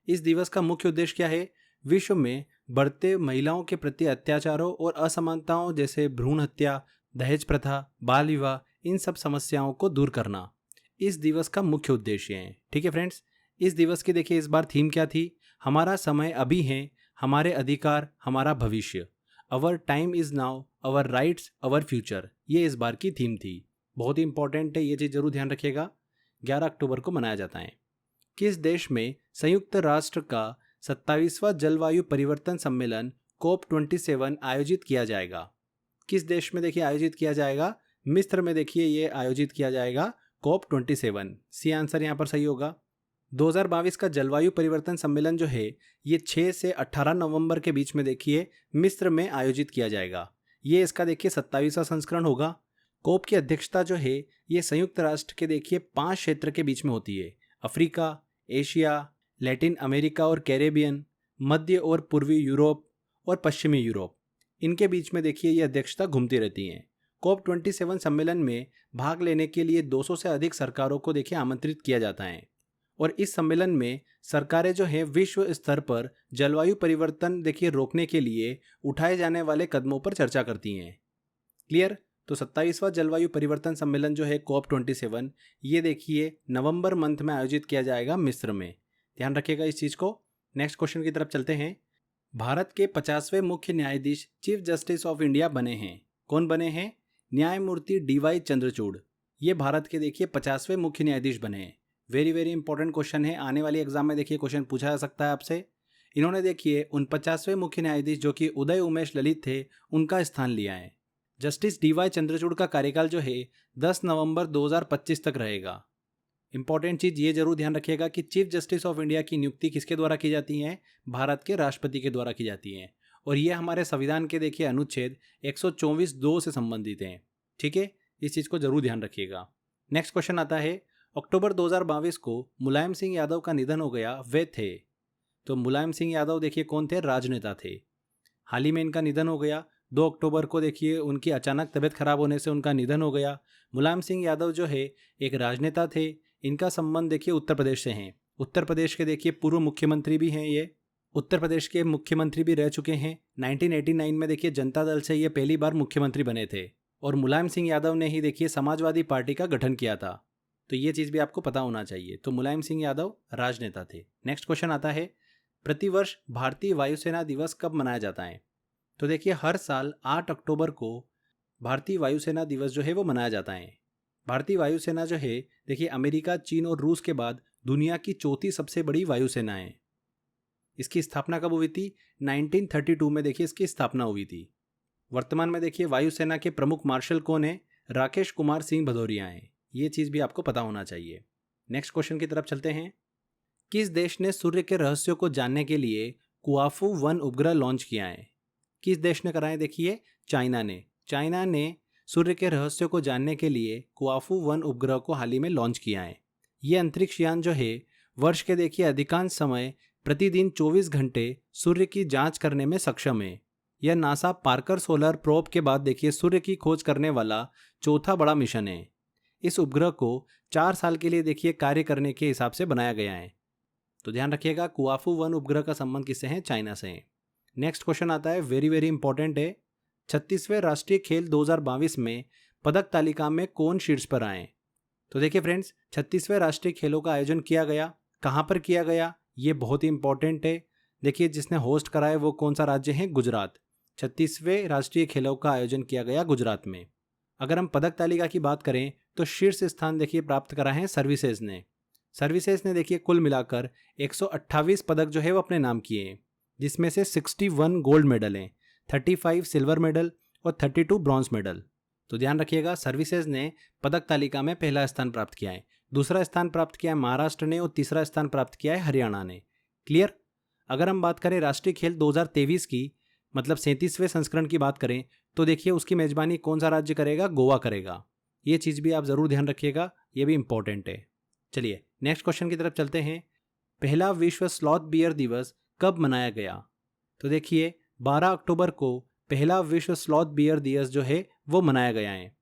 इस दिवस का मुख्य उद्देश्य क्या है? विश्व में बढ़ते महिलाओं के प्रति अत्याचारों और असमानताओं जैसे भ्रूण हत्या, दहेज प्रथा, बाल विवाह, इन सब समस्याओं को दूर करना इस दिवस का मुख्य उद्देश्य है। ठीक है फ्रेंड्स, इस दिवस की देखिए इस बार थीम क्या थी? हमारा समय अभी है, हमारे अधिकार हमारा भविष्य। Our time is now, our rights over future, ये इस बार की थीम थी। बहुत ही इंपॉर्टेंट है, ये चीज़ जरूर ध्यान रखिएगा। 11 अक्टूबर को मनाया जाता है। किस देश में संयुक्त राष्ट्र का 27वां जलवायु परिवर्तन सम्मेलन COP27 आयोजित किया जाएगा? किस देश में देखिए आयोजित किया जाएगा? मिस्र में देखिए ये आयोजित किया जाएगा COP27। सी आंसर यहाँ पर सही होगा। 2022 का जलवायु परिवर्तन सम्मेलन जो है ये 6 से 18 नवंबर के बीच में देखिए मिस्र में आयोजित किया जाएगा। ये इसका देखिए 27वां संस्करण होगा। कोप की अध्यक्षता जो है ये संयुक्त राष्ट्र के देखिए 5 क्षेत्र के बीच में होती है: अफ्रीका, एशिया, लैटिन अमेरिका और कैरेबियन, मध्य और पूर्वी यूरोप और पश्चिमी यूरोप। इनके बीच में देखिए ये अध्यक्षता घूमती रहती हैं। COP27 सम्मेलन में भाग लेने के लिए 200 से अधिक सरकारों को देखिए आमंत्रित किया जाता है और इस सम्मेलन में सरकारें जो हैं विश्व स्तर पर जलवायु परिवर्तन देखिए रोकने के लिए उठाए जाने वाले कदमों पर चर्चा करती हैं। क्लियर? तो 27वां जलवायु परिवर्तन सम्मेलन जो है COP27 ये देखिए नवंबर मंथ में आयोजित किया जाएगा मिस्र में। ध्यान रखिएगा इस चीज़ को। नेक्स्ट क्वेश्चन की तरफ चलते हैं। भारत के 50वें मुख्य न्यायाधीश चीफ जस्टिस ऑफ इंडिया बने हैं। कौन बने हैं? न्यायमूर्ति DY चंद्रचूड़। ये भारत के देखिए 50वें मुख्य न्यायाधीश बने हैं। वेरी वेरी इंपॉर्टेंट क्वेश्चन है, आने वाली एग्जाम में देखिए क्वेश्चन पूछा जा सकता है आपसे। इन्होंने देखिए 49वें मुख्य न्यायाधीश जो कि उदय उमेश ललित थे उनका स्थान लिया है। जस्टिस DY चंद्रचूड़ का कार्यकाल जो है 10 नवंबर 2025 तक रहेगा। इंपॉर्टेंट चीज ये जरूर ध्यान रखिएगा कि चीफ जस्टिस ऑफ इंडिया की नियुक्ति किसके द्वारा की जाती है, भारत के राष्ट्रपति के द्वारा की जाती है। और ये हमारे संविधान के देखिए अनुच्छेद 124(2) से संबंधित हैं। ठीक है, इस चीज को जरूर ध्यान रखिएगा। नेक्स्ट क्वेश्चन आता है, अक्टूबर 2022 को मुलायम सिंह यादव का निधन हो गया, वे थे। तो मुलायम सिंह यादव देखिए कौन थे, राजनेता थे। हाल ही में इनका निधन हो गया 2 अक्टूबर को। देखिए उनकी अचानक तबीयत खराब होने से उनका निधन हो गया। मुलायम सिंह यादव जो है एक राजनेता थे। इनका संबंध देखिए उत्तर प्रदेश से हैं। उत्तर प्रदेश के देखिए पूर्व मुख्यमंत्री भी हैं। ये उत्तर प्रदेश के मुख्यमंत्री भी रह चुके हैं। 1989 में देखिए जनता दल से ये पहली बार मुख्यमंत्री बने थे और मुलायम सिंह यादव ने ही देखिए समाजवादी पार्टी का गठन किया था। तो ये चीज़ भी आपको पता होना चाहिए। तो मुलायम सिंह यादव राजनेता थे। नेक्स्ट क्वेश्चन आता है, प्रतिवर्ष भारतीय वायुसेना दिवस कब मनाया जाता है? तो देखिए हर साल 8 अक्टूबर को भारतीय वायुसेना दिवस जो है वो मनाया जाता है। भारतीय वायुसेना जो है देखिए अमेरिका, चीन और रूस के बाद दुनिया की चौथी सबसे बड़ी वायुसेना है। इसकी स्थापना कब हुई थी? 1932 में देखिए इसकी स्थापना हुई थी। वर्तमान में देखिए वायुसेना के प्रमुख मार्शल कौन है? राकेश कुमार सिंह भदौरिया हैं। ये चीज़ भी आपको पता होना चाहिए। नेक्स्ट क्वेश्चन की तरफ चलते हैं। किस देश ने सूर्य के रहस्यों को जानने के लिए कुआफू 1 उपग्रह लॉन्च किया है? किस देश ने करा है? देखिए चाइना ने। चाइना ने सूर्य के रहस्यों को जानने के लिए कुआफू 1 उपग्रह को हाल ही में लॉन्च किया है। ये अंतरिक्ष यान जो है वर्ष के देखिए अधिकांश समय प्रतिदिन 24 घंटे सूर्य की जांच करने में सक्षम है। यह नासा पार्कर सोलर प्रोब के बाद देखिए सूर्य की खोज करने वाला चौथा बड़ा मिशन है। इस उपग्रह को 4 साल के लिए देखिए कार्य करने के हिसाब से बनाया गया है। तो ध्यान रखिएगा कुआफू 1 उपग्रह का संबंध किससे है? चाइना से है। नेक्स्ट क्वेश्चन आता है, वेरी वेरी इंपॉर्टेंट है। 36वें राष्ट्रीय खेल 2022 में पदक तालिका में कौन शीर्ष पर आए? तो देखिए फ्रेंड्स 36वें राष्ट्रीय खेलों का आयोजन किया गया। कहाँ पर किया गया? ये बहुत ही इंपॉर्टेंट है। देखिए जिसने होस्ट कराया वो कौन सा राज्य है? गुजरात। 36वें राष्ट्रीय खेलों का आयोजन किया गया गुजरात में। अगर हम पदक तालिका की बात करें तो शीर्ष स्थान देखिए प्राप्त करा है सर्विसेज ने। सर्विसेज ने देखिए कुल मिलाकर 128 पदक जो है वो अपने नाम किए हैं, जिसमें से 61 गोल्ड मेडल हैं, 35 सिल्वर मेडल और 32 ब्रॉन्ज मेडल। तो ध्यान रखिएगा सर्विसेज ने पदक तालिका में पहला स्थान प्राप्त किया है। दूसरा स्थान प्राप्त किया है महाराष्ट्र ने और तीसरा स्थान प्राप्त किया है हरियाणा ने। क्लियर? अगर हम बात करें राष्ट्रीय खेल 2023 की, मतलब 37वें संस्करण की बात करें तो देखिए उसकी मेजबानी कौन सा राज्य करेगा? गोवा करेगा। ये चीज़ भी आप ज़रूर ध्यान रखिएगा, ये भी इंपॉर्टेंट है। चलिए नेक्स्ट क्वेश्चन की तरफ चलते हैं। पहला विश्व स्लॉथ बियर दिवस कब मनाया गया? तो देखिए 12 अक्टूबर को पहला विश्व स्लॉथ बियर दिवस जो है वो मनाया गया है।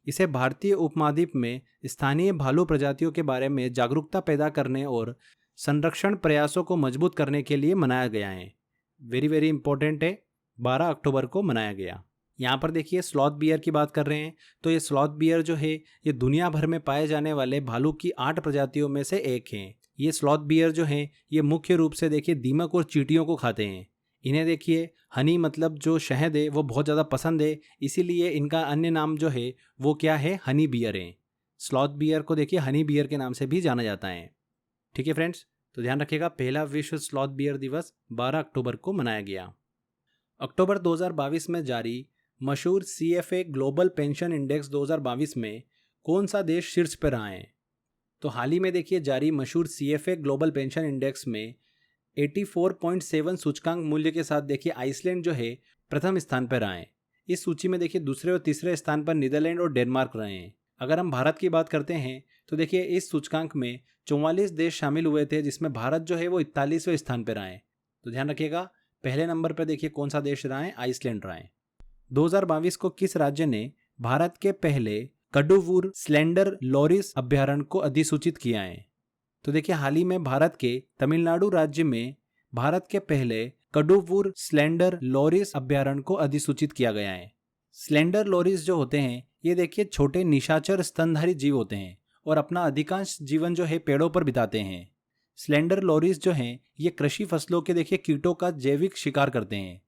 इसे भारतीय उपमहाद्वीप में स्थानीय भालू प्रजातियों के बारे में जागरूकता पैदा करने और संरक्षण प्रयासों को मजबूत करने के लिए मनाया गया है। वेरी वेरी इंपॉर्टेंट है, 12 अक्टूबर को मनाया गया। यहाँ पर देखिए स्लॉथ बियर की बात कर रहे हैं तो ये स्लॉथ बियर जो है ये दुनिया भर में पाए जाने वाले भालू की 8 प्रजातियों में से एक हैं। ये स्लॉथ बियर जो हैं ये मुख्य रूप से देखिए दीमक और चींटियों को खाते हैं। इन्हें देखिए हनी मतलब जो शहद है वो बहुत ज़्यादा पसंद है, इसीलिए इनका अन्य नाम जो है वो क्या है? हनी बियर है। स्लॉथ बियर को देखिए हनी बियर के नाम से भी जाना जाता है। ठीक है फ्रेंड्स, तो ध्यान रखिएगा पहला विश्व स्लॉथ बियर दिवस 12 अक्टूबर को मनाया गया। अक्टूबर 2022 में जारी मशहूर CFA ग्लोबल पेंशन इंडेक्स 2022 में कौन सा देश शीर्ष पर रहा है? तो हाल ही में देखिए जारी मशहूर CFA ग्लोबल पेंशन इंडेक्स में 84.7 सूचकांक मूल्य के साथ देखिए आइसलैंड जो है प्रथम स्थान पर रहा है। इस सूची में देखिए दूसरे और तीसरे स्थान पर नीदरलैंड और डेनमार्क रहे हैं। अगर हम भारत की बात करते हैं तो देखिए इस सूचकांक में 44 देश शामिल हुए थे, जिसमें भारत जो है वो 41वें स्थान पर रहा है। तो ध्यान रखिएगा पहले नंबर पर देखिए कौन सा देश रहा है? आइसलैंड रहा है। 2022 को किस राज्य ने भारत के पहले कडुवुर स्लेंडर लॉरिस अभ्यारण्य को अधिसूचित किया है? तो देखिए हाल ही में भारत के तमिलनाडु राज्य में भारत के पहले कडुवुर स्लेंडर लॉरिस अभ्यारण्य को अधिसूचित किया गया है। स्लेंडर लॉरिस जो होते हैं ये देखिए छोटे निशाचर स्तनधारी जीव होते हैं और अपना अधिकांश जीवन जो है पेड़ों पर बिताते हैं। स्लेंडर लॉरिस जो हैं ये कृषि फसलों के देखिए कीटों का जैविक शिकार करते हैं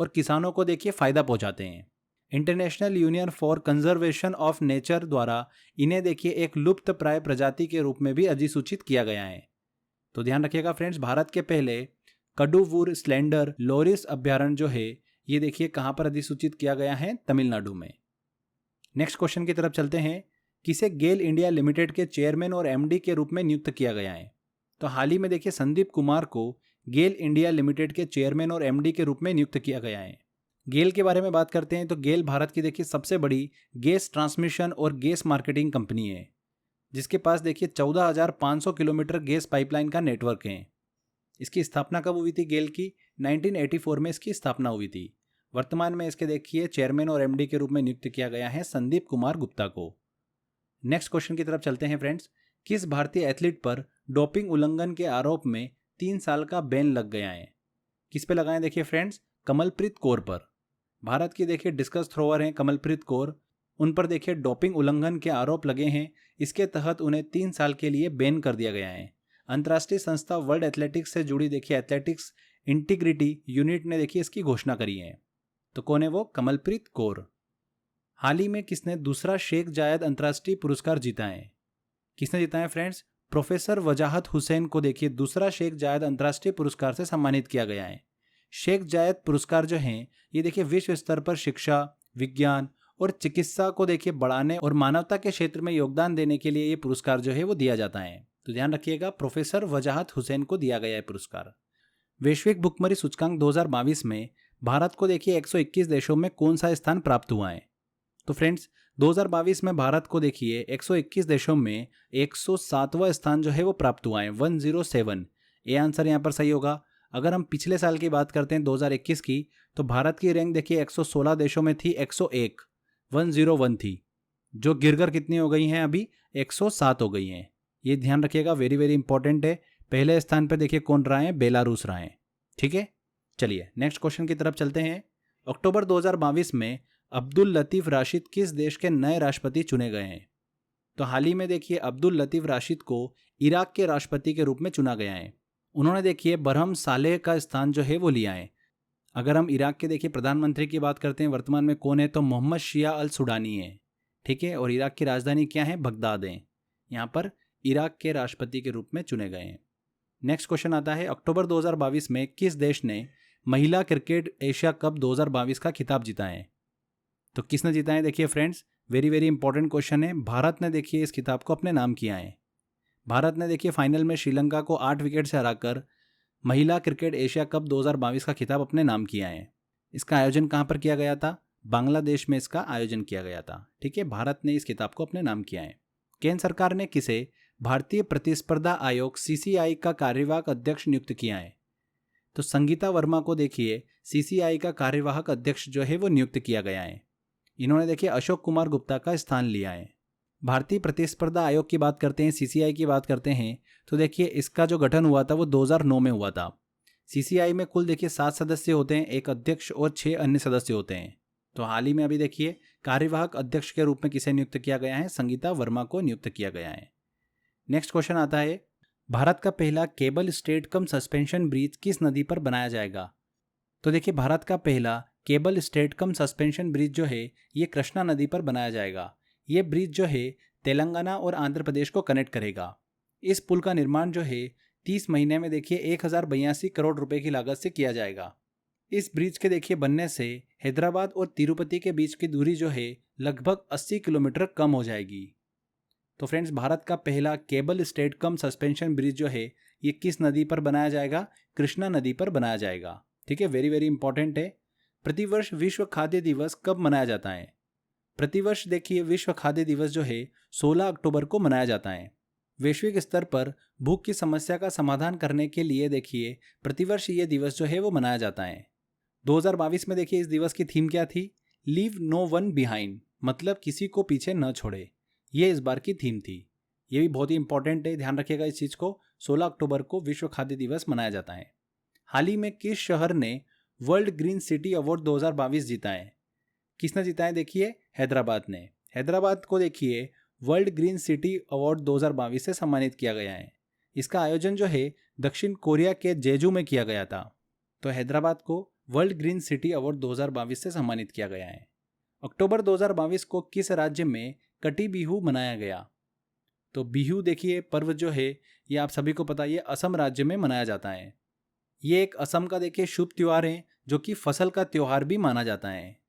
और किसानों को देखिए फायदा पहुंचाते हैं। International union for conservation of nature द्वारा इन्हें देखिए एक लुप्त प्राय प्रजाति के रूप में भी अधिसूचित किया गया है। तो ध्यान रखिएगा फ्रेंड्स, भारत के पहले कडुवूर स्लेंडर लोरिस अभ्यारण्य जो है ये देखिए कहाँ पर अधिसूचित किया गया है, तमिलनाडु में। नेक्स्ट क्वेश्चन की तरफ चलते हैं। किसे गेल इंडिया लिमिटेड के चेयरमैन और एमडी के रूप में नियुक्त किया गया है? तो हाल ही में देखिए संदीप कुमार को गेल इंडिया लिमिटेड के चेयरमैन और एमडी के रूप में नियुक्त किया गया है। गेल के बारे में बात करते हैं तो गेल भारत की देखिए सबसे बड़ी गैस ट्रांसमिशन और गैस मार्केटिंग कंपनी है, जिसके पास देखिए 14,500 किलोमीटर गैस पाइपलाइन का नेटवर्क है। इसकी स्थापना कब हुई थी गेल की? 1984 में इसकी स्थापना हुई थी। वर्तमान में इसके देखिए चेयरमैन और एमडी के रूप में नियुक्त किया गया है संदीप कुमार गुप्ता को। नेक्स्ट क्वेश्चन की तरफ चलते हैं फ्रेंड्स। किस भारतीय एथलीट पर डोपिंग उल्लंघन के आरोप में 3 साल का बैन लग गया है? किस पे लगा है देखिए फ्रेंड्स? कमलप्रीत कौर पर। भारत की देखिए डिस्कस थ्रोअर हैं कमलप्रीत कौर, उन पर देखिए डोपिंग उल्लंघन के आरोप लगे हैं। इसके तहत उन्हें 3 साल के लिए बैन कर दिया गया है। अंतर्राष्ट्रीय संस्था वर्ल्ड एथलेटिक्स से जुड़ी देखिए एथलेटिक्स इंटीग्रिटी यूनिट ने देखिए इसकी घोषणा करी है। तो कौन है वो? कमलप्रीत कौर। हाल ही में किसने दूसरा शेख जायद अंतर्राष्ट्रीय पुरस्कार जीता है? किसने जीता है फ्रेंड्स? प्रोफेसर वजाहत हुसैन को देखिए दूसरा शेख जायद अंतर्राष्ट्रीय पुरस्कार से सम्मानित किया गया है। शेख जायद पुरस्कार जो हैं ये देखिए विश्व स्तर पर शिक्षा, विज्ञान और चिकित्सा को देखिए बढ़ाने और मानवता के क्षेत्र में योगदान देने के लिए ये पुरस्कार जो है वो दिया जाता है। तो ध्यान रखिएगा, प्रोफेसर वजाहत हुसैन को दिया गया है पुरस्कार। वैश्विक भुखमरी सूचकांक 2022 में भारत को देखिए 121 देशों में कौन सा स्थान प्राप्त हुआ है? तो फ्रेंड्स 2022 में भारत को देखिए 121 देशों में 107वां स्थान जो है वो प्राप्त हुआ है, 107। ये आंसर यहाँ पर सही होगा। अगर हम पिछले साल की बात करते हैं 2021 की, तो भारत की रैंक देखिए 116 देशों में थी 101, 101 थी, जो गिरकर कितनी हो गई हैं अभी? 107 हो गई हैं। ये ध्यान रखिएगा, वेरी वेरी इंपॉर्टेंट है। पहले स्थान पर देखिए कौन रहा है? बेलारूस रहा है। ठीक है, चलिए नेक्स्ट क्वेश्चन की तरफ चलते हैं। अक्टूबर 2022 में अब्दुल लतीफ राशिद किस देश के नए राष्ट्रपति चुने गए हैं? तो हाल ही में देखिए अब्दुल लतीफ राशिद को इराक के राष्ट्रपति के रूप में चुना गया है। उन्होंने देखिए बरहम सालेह का स्थान जो है वो लिया है। अगर हम इराक के देखिए प्रधानमंत्री की बात करते हैं वर्तमान में कौन है, तो मोहम्मद शिया अल सुडानी है। ठीक है, और इराक की राजधानी क्या है? बगदाद है। यहाँ पर इराक के राष्ट्रपति के रूप में चुने गए हैं। नेक्स्ट क्वेश्चन आता है, अक्टूबर 2022 में किस देश ने महिला क्रिकेट एशिया कप 2022 का खिताब जीता है? तो किसने जीता है? देखिए friends, very very important question है। भारत ने देखिए इस खिताब को अपने नाम किया है। भारत ने देखिए फाइनल में श्रीलंका को 8 विकेट से हराकर महिला क्रिकेट एशिया कप 2022 का खिताब अपने नाम किया है। इसका आयोजन कहाँ पर किया गया था? बांग्लादेश में इसका आयोजन किया गया था। ठीक है, भारत ने इस खिताब को अपने नाम किया है। केंद्र सरकार ने किसे भारतीय प्रतिस्पर्धा आयोग CCI का कार्यवाहक अध्यक्ष नियुक्त किया है? तो संगीता वर्मा को देखिए CCI का कार्यवाहक अध्यक्ष जो है वो नियुक्त किया गया है। इन्होंने देखिए अशोक कुमार गुप्ता का स्थान लिया है। भारतीय प्रतिस्पर्धा आयोग की बात करते हैं, CCI की बात करते हैं, तो देखिए इसका जो गठन हुआ था वो 2009 में हुआ था। CCI में कुल देखिए 7 सदस्य होते हैं, एक अध्यक्ष और 6 अन्य सदस्य होते हैं। तो हाल ही में अभी देखिए कार्यवाहक अध्यक्ष के रूप में किसे नियुक्त किया गया है? संगीता वर्मा को नियुक्त किया गया है। नेक्स्ट क्वेश्चन आता है, भारत का पहला केबल स्टेट कम सस्पेंशन ब्रिज किस नदी पर बनाया जाएगा? तो देखिए भारत का पहला केबल स्टेट कम सस्पेंशन ब्रिज जो है ये कृष्णा नदी पर बनाया जाएगा। ये ब्रिज जो है तेलंगाना और आंध्र प्रदेश को कनेक्ट करेगा। इस पुल का निर्माण जो है 30 महीने में देखिए 1082 करोड़ रुपए की लागत से किया जाएगा। इस ब्रिज के देखिए बनने से हैदराबाद और तिरुपति के बीच की दूरी जो है लगभग 80 किलोमीटर कम हो जाएगी। तो फ्रेंड्स, भारत का पहला केबल स्टेट कम सस्पेंशन ब्रिज जो है ये किस नदी पर बनाया जाएगा? कृष्णा नदी पर बनाया जाएगा। ठीक है, वेरी वेरी इंपॉर्टेंट है। प्रतिवर्ष विश्व खाद्य दिवस कब मनाया जाता है? प्रतिवर्ष देखिए विश्व खाद्य दिवस जो है 16 अक्टूबर को मनाया जाता है। वैश्विक स्तर पर भूख की समस्या का समाधान करने के लिए देखिए प्रतिवर्ष ये दिवस जो है वो मनाया जाता है। 2022 में देखिए इस दिवस की थीम क्या थी? लीव नो वन बिहाइंड, मतलब किसी को पीछे न छोड़े। ये इस बार की थीम थी। ये भी बहुत ही इंपॉर्टेंट है, ध्यान रखिएगा इस चीज़ को। 16 अक्टूबर को विश्व खाद्य दिवस मनाया जाता है। हाल ही में किस शहर ने वर्ल्ड ग्रीन सिटी अवार्ड 2022 जीता है? किसने जीता है? देखिए हैदराबाद ने। हैदराबाद को देखिए वर्ल्ड ग्रीन सिटी अवार्ड 2022 से सम्मानित किया गया है। इसका आयोजन जो है दक्षिण कोरिया के जेजू में किया गया था। तो हैदराबाद को वर्ल्ड ग्रीन सिटी अवार्ड 2022 से सम्मानित किया गया है। अक्टूबर 2022 को किस राज्य में कटी बिहू मनाया गया? तो बिहू देखिए पर्व जो है ये आप सभी को पता है, ये असम राज्य में मनाया जाता है। ये एक असम का देखिए शुभ त्यौहार है जो कि फसल का त्यौहार भी माना जाता है।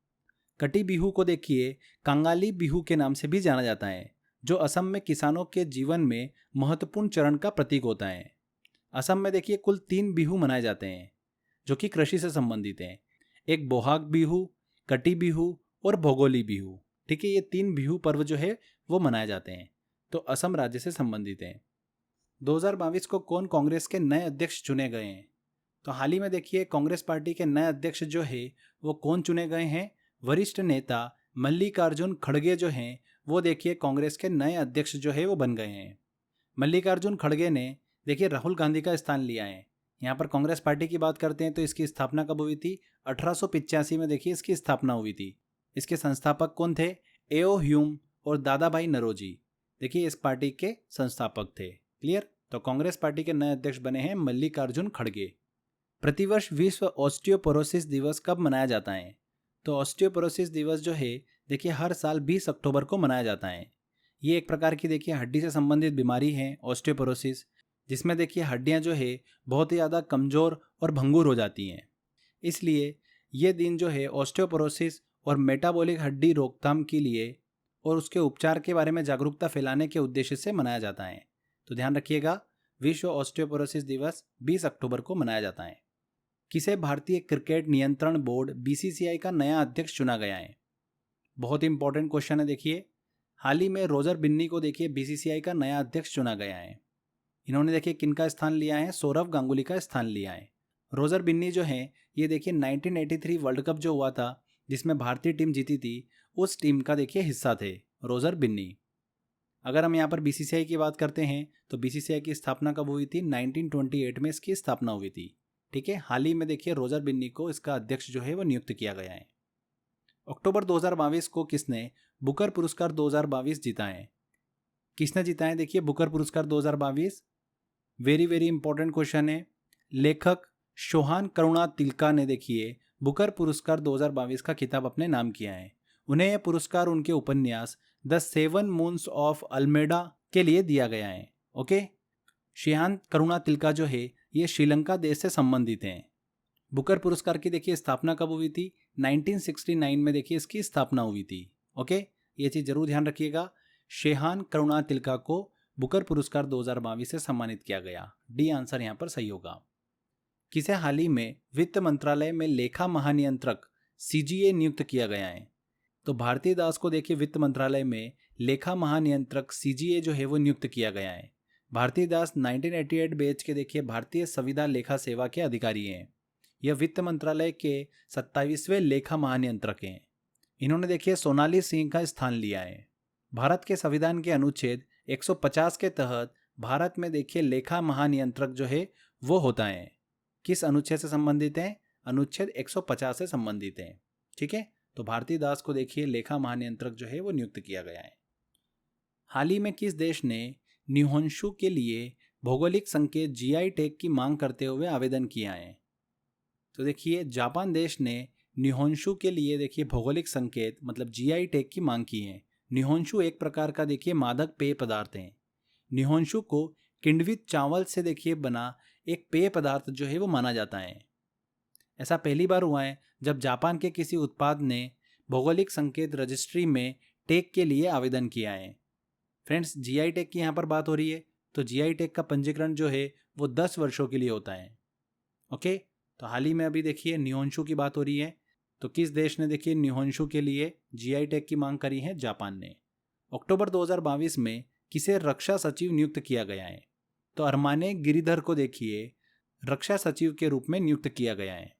कटी बिहू को देखिए कांगाली बिहू के नाम से भी जाना जाता है, जो असम में किसानों के जीवन में महत्वपूर्ण चरण का प्रतीक होता है। असम में देखिए कुल 3 बिहू मनाए जाते हैं जो कि कृषि से संबंधित हैं। एक बोहाग बिहू, कटी बिहू और भोगोली बिहू। ठीक है, ये 3 बिहू पर्व जो है वो मनाए जाते हैं, तो असम राज्य से संबंधित हैं। 2022 को कौन कांग्रेस के नए अध्यक्ष चुने गए हैं? तो हाल ही में देखिए कांग्रेस पार्टी के नए अध्यक्ष जो है वो कौन चुने गए हैं? वरिष्ठ नेता मल्लिकार्जुन खड़गे जो हैं वो देखिए कांग्रेस के नए अध्यक्ष जो है वो बन गए हैं। मल्लिकार्जुन खड़गे ने देखिए राहुल गांधी का स्थान लिया है। यहाँ पर कांग्रेस पार्टी की बात करते हैं तो इसकी स्थापना कब हुई थी? 1885 में देखिए इसकी स्थापना हुई थी। इसके संस्थापक कौन थे? एओ ह्यूम और दादा भाई नरोजी देखिए इस पार्टी के संस्थापक थे। क्लियर? तो कांग्रेस पार्टी के नए अध्यक्ष बने हैं मल्लिकार्जुन खड़गे। प्रतिवर्ष विश्व ऑस्टियोपोरोसिस दिवस कब मनाया जाता है? तो ऑस्टियोपोरोसिस दिवस जो है देखिए हर साल 20 अक्टूबर को मनाया जाता है। ये एक प्रकार की देखिए हड्डी से संबंधित बीमारी है ऑस्टियोपोरोसिस, जिसमें देखिए हड्डियां जो है बहुत ही ज़्यादा कमज़ोर और भंगुर हो जाती हैं। इसलिए ये दिन जो है ऑस्टियोपोरोसिस और मेटाबॉलिक हड्डी रोकथाम के लिए और उसके उपचार के बारे में जागरूकता फैलाने के उद्देश्य से मनाया जाता है। तो ध्यान रखिएगा, विश्व ऑस्टियोपोरोसिस दिवस 20 अक्टूबर को मनाया जाता है। किसे भारतीय क्रिकेट नियंत्रण बोर्ड बीसीसीआई का नया अध्यक्ष चुना गया है? बहुत इंपॉर्टेंट क्वेश्चन है। देखिए हाल ही में रोजर बिन्नी को देखिए बीसीसीआई का नया अध्यक्ष चुना गया है। इन्होंने देखिए किनका स्थान लिया है? सौरव गांगुली का स्थान लिया है। रोजर बिन्नी जो है ये देखिए 1983 वर्ल्ड कप जो हुआ था जिसमें भारतीय टीम जीती थी, उस टीम का देखिए हिस्सा थे रोजर बिन्नी। अगर हम यहाँ पर बीसीसीआई की बात करते हैं तो बीसीसीआई की स्थापना कब हुई थी? 1928 में इसकी स्थापना हुई थी। ठीक है, हाल ही में देखिए रोजर बिन्नी को इसका अध्यक्ष जो है वो नियुक्त किया गया है। अक्टूबर 2022 को किसने बुकर पुरस्कार 2022 जीता है? किसने जीता है देखिए बुकर पुरस्कार 2022? वेरी वेरी इंपॉर्टेंट क्वेश्चन है। लेखक शोहान करुणा तिलका ने देखिए बुकर पुरस्कार 2022 का खिताब अपने नाम किया है। उन्हें यह पुरस्कार उनके उपन्यास द 7 मून्स ऑफ अल्मेडा के लिए दिया गया है। ओके, शोहान करुणा तिलका जो है ये श्रीलंका देश से संबंधित हैं। बुकर पुरस्कार की देखिए स्थापना कब हुई थी? 1969 में देखिए इसकी स्थापना हुई थी। ओके, ये चीज़ जरूर ध्यान रखिएगा। शोहान करुणा तिलका को बुकर पुरस्कार 2022 से सम्मानित किया गया। डी आंसर यहाँ पर सही होगा। किसे हाल ही में वित्त मंत्रालय में लेखा महानियंत्रक सीजीए नियुक्त किया गया है? तो भारती दास को देखिए वित्त मंत्रालय में लेखा महानियंत्रक सीजीए जो है वो नियुक्त किया गया है। भारती दास 1988 बैच के देखिए भारतीय संविदा लेखा सेवा के अधिकारी हैं। यह वित्त मंत्रालय के 27वें लेखा महानियंत्रक हैं। इन्होंने देखिए सोनाली सिंह का स्थान लिया है। भारत के संविधान के अनुच्छेद 150 के तहत भारत में देखिए लेखा महानियंत्रक जो है वो होता है। किस अनुच्छेद से संबंधित है? अनुच्छेद 150 से संबंधित है। ठीक है, तो भारती दास को देखिए लेखा महानियंत्रक जो है वो नियुक्त किया गया है। हाल ही में किस देश ने निहोंशु के लिए भौगोलिक संकेत जीआई टैग की मांग करते हुए आवेदन किया है? तो देखिए जापान देश ने निहोंशु के लिए देखिए भौगोलिक संकेत मतलब जीआई टैग की मांग की है। निहोंशु एक प्रकार का देखिए मादक पेय पदार्थ है। निहोंशु को किण्वित चावल से देखिए बना एक पेय पदार्थ जो है वो माना जाता है। ऐसा पहली बार हुआ है जब जापान के किसी उत्पाद ने भौगोलिक संकेत रजिस्ट्री में टैग के लिए आवेदन किया है। फ्रेंड्स, जीआई टैग की यहाँ पर बात हो रही है, तो जीआई टैग का पंजीकरण जो है वो 10 वर्षों के लिए होता है। ओके, तो हाल ही में अभी देखिए निहोंशु की बात हो रही है, तो किस देश ने देखिए निहोंशु के लिए जीआई टैग की मांग करी है? जापान ने। अक्टूबर 2022 में किसे रक्षा सचिव नियुक्त किया गया है? तो अरमाने गिरिधर को देखिए रक्षा सचिव के रूप में नियुक्त किया गया है।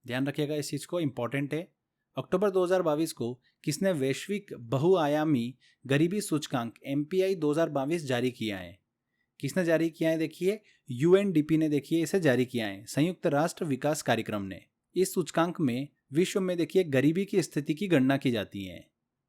ध्यान रखिएगा, इस चीज़ को, इंपॉर्टेंट है। अक्टूबर 2022 को किसने वैश्विक बहुआयामी गरीबी सूचकांक MPI 2022 जारी किया है? किसने जारी किया है? देखिए UNDP ने देखिए इसे जारी किया है, संयुक्त राष्ट्र विकास कार्यक्रम ने। इस सूचकांक में विश्व में देखिए गरीबी की स्थिति की गणना की जाती है।